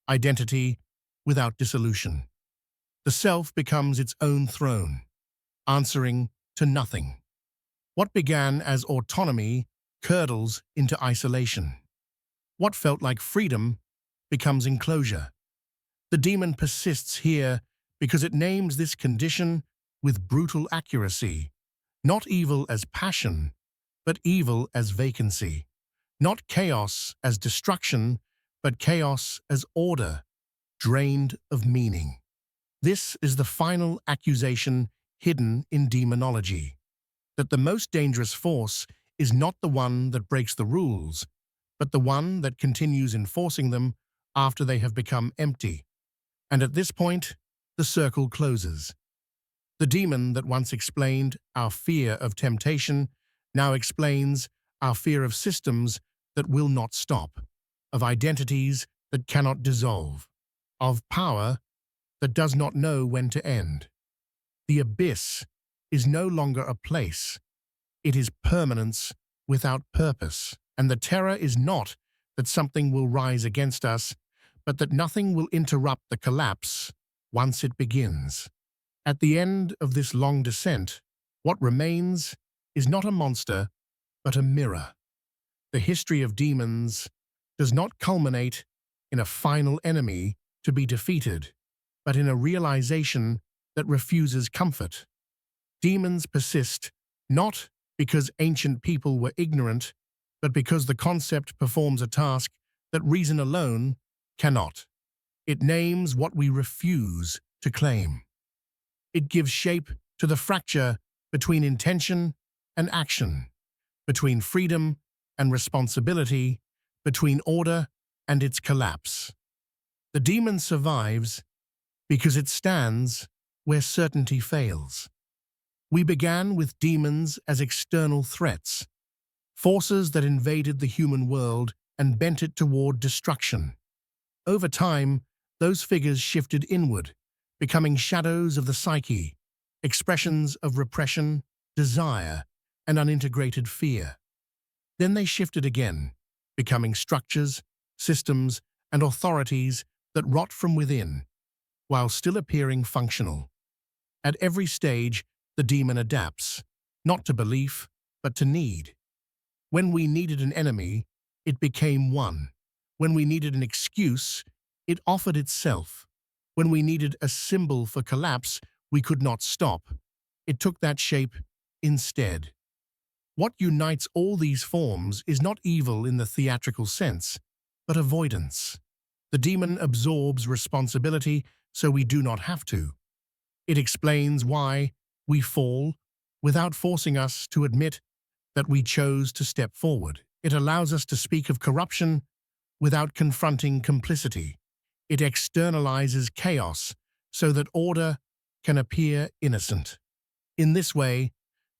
identity without dissolution. The self becomes its own throne, answering to nothing. What began as autonomy curdles into isolation. What felt like freedom becomes enclosure. The demon persists here because it names this condition with brutal accuracy. Not evil as passion, but evil as vacancy. Not chaos as destruction, but chaos as order. drained of meaning. This is the final accusation hidden in demonology, that the most dangerous force is not the one that breaks the rules, but the one that continues enforcing them after they have become empty. And at this point, the circle closes. The demon that once explained our fear of temptation now explains our fear of systems that will not stop, of identities that cannot dissolve, of power that does not know when to end. The abyss is no longer a place. It is permanence without purpose. And the terror is not that something will rise against us, but that nothing will interrupt the collapse once it begins. At the end of this long descent, what remains is not a monster, but a mirror. The history of demons does not culminate in a final enemy to be defeated, but in a realization that refuses comfort. Demons persist not because ancient people were ignorant, but because the concept performs a task that reason alone cannot. It names what we refuse to claim. It gives shape to the fracture between intention and action, between freedom and responsibility, between order and its collapse. The demon survives because it stands where certainty fails. We began with demons as external threats, forces that invaded the human world and bent it toward destruction. Over time, those figures shifted inward, becoming shadows of the psyche, expressions of repression, desire, and unintegrated fear. Then they shifted again, becoming structures, systems, and authorities that rot from within, while still appearing functional. At every stage, the demon adapts, not to belief, but to need. When we needed an enemy, it became one. When we needed an excuse, it offered itself. When we needed a symbol for collapse we could not stop, it took that shape instead. What unites all these forms is not evil in the theatrical sense, but avoidance. The demon absorbs responsibility so we do not have to. It explains why we fall without forcing us to admit that we chose to step forward. It allows us to speak of corruption without confronting complicity. It externalizes chaos so that order can appear innocent. In this way,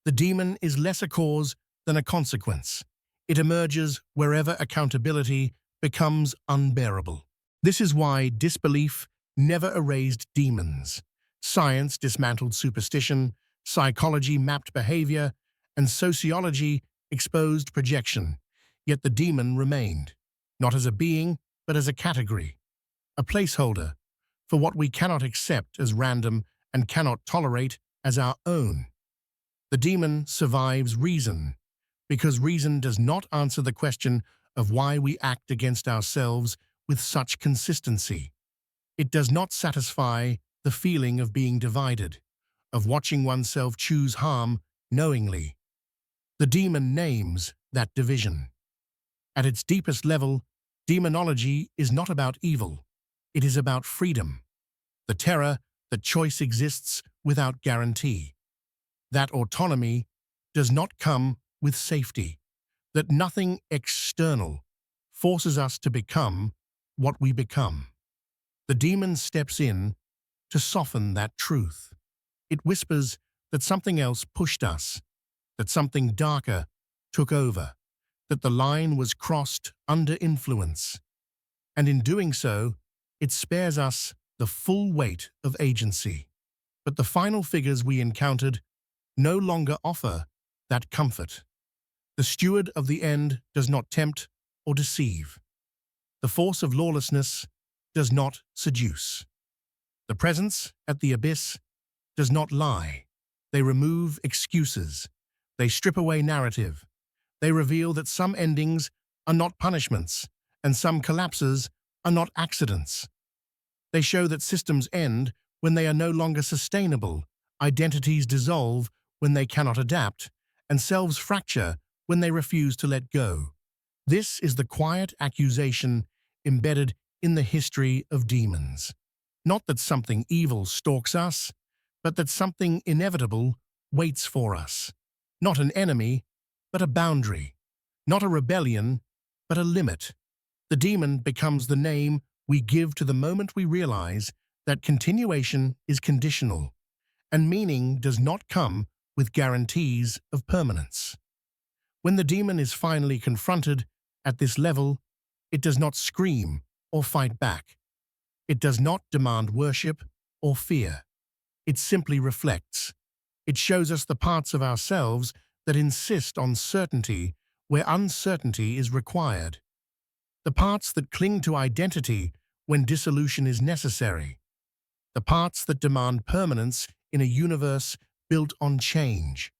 the demon is less a cause than a consequence. It emerges wherever accountability becomes unbearable. This is why disbelief never erased demons. Science dismantled superstition, psychology mapped behavior, and sociology exposed projection. Yet the demon remained, not as a being, but as a category, a placeholder for what we cannot accept as random and cannot tolerate as our own. The demon survives reason, because reason does not answer the question of why we act against ourselves with such consistency. It does not satisfy the feeling of being divided, of watching oneself choose harm knowingly. The demon names that division. At its deepest level, demonology is not about evil. It is about freedom, the terror that choice exists without guarantee, that autonomy does not come with safety, that nothing external forces us to become what we become. The demon steps in to soften that truth. It whispers that something else pushed us, that something darker took over, that the line was crossed under influence. And in doing so, it spares us the full weight of agency. But the final figures we encountered no longer offer that comfort. The steward of the end does not tempt or deceive. The force of lawlessness does not seduce. The presence at the abyss does not lie. They remove excuses. They strip away narrative. They reveal that some endings are not punishments, and some collapses are not accidents. They show that systems end when they are no longer sustainable, identities dissolve when they cannot adapt, and selves fracture when they refuse to let go. This is the quiet accusation embedded in the history of demons. Not that something evil stalks us, but that something inevitable waits for us. Not an enemy, but a boundary. Not a rebellion, but a limit. The demon becomes the name we give to the moment we realize that continuation is conditional, and meaning does not come with guarantees of permanence. When the demon is finally confronted at this level, it does not scream or fight back. It does not demand worship or fear. It simply reflects. It shows us the parts of ourselves that insist on certainty where uncertainty is required. The parts that cling to identity when dissolution is necessary. The parts that demand permanence in a universe built on change.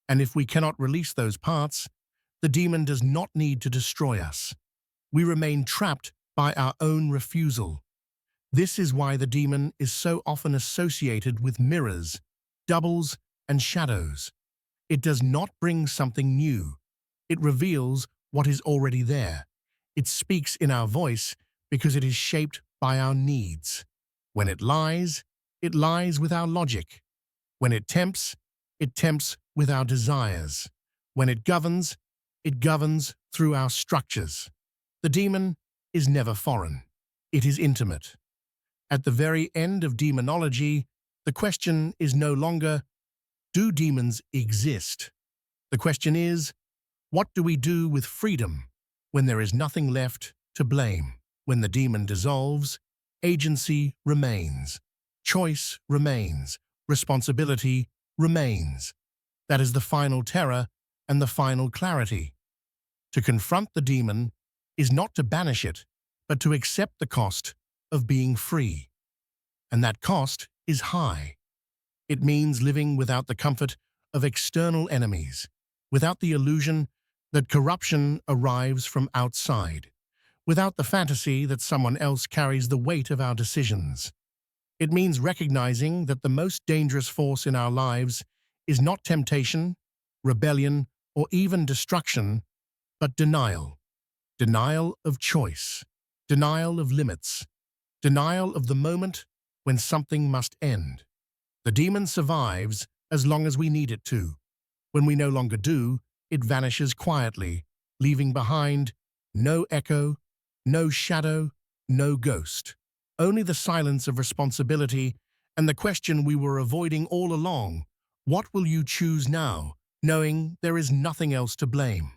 And if we cannot release those parts, the demon does not need to destroy us. We remain trapped by our own refusal. This is why the demon is so often associated with mirrors, doubles, and shadows. It does not bring something new. It reveals what is already there. It speaks in our voice because it is shaped by our needs. When it lies with our logic. When it tempts with our desires. When it governs through our structures. The demon is never foreign. It is intimate. At the very end of demonology, the question is no longer, do demons exist? The question is, what do we do with freedom when there is nothing left to blame? When the demon dissolves, agency remains, choice remains, responsibility remains. That is the final terror and the final clarity. To confront the demon is not to banish it, but to accept the cost of being free. And that cost is high. It means living without the comfort of external enemies, without the illusion that corruption arrives from outside, without the fantasy that someone else carries the weight of our decisions. It means recognizing that the most dangerous force in our lives is not temptation, rebellion, or even destruction, but denial. Denial of choice, denial of limits, denial of the moment when something must end. The demon survives as long as we need it to. When we no longer do, it vanishes quietly, leaving behind no echo, no shadow, no ghost. Only the silence of responsibility and the question we were avoiding all along. What will you choose now, knowing there is nothing else to blame?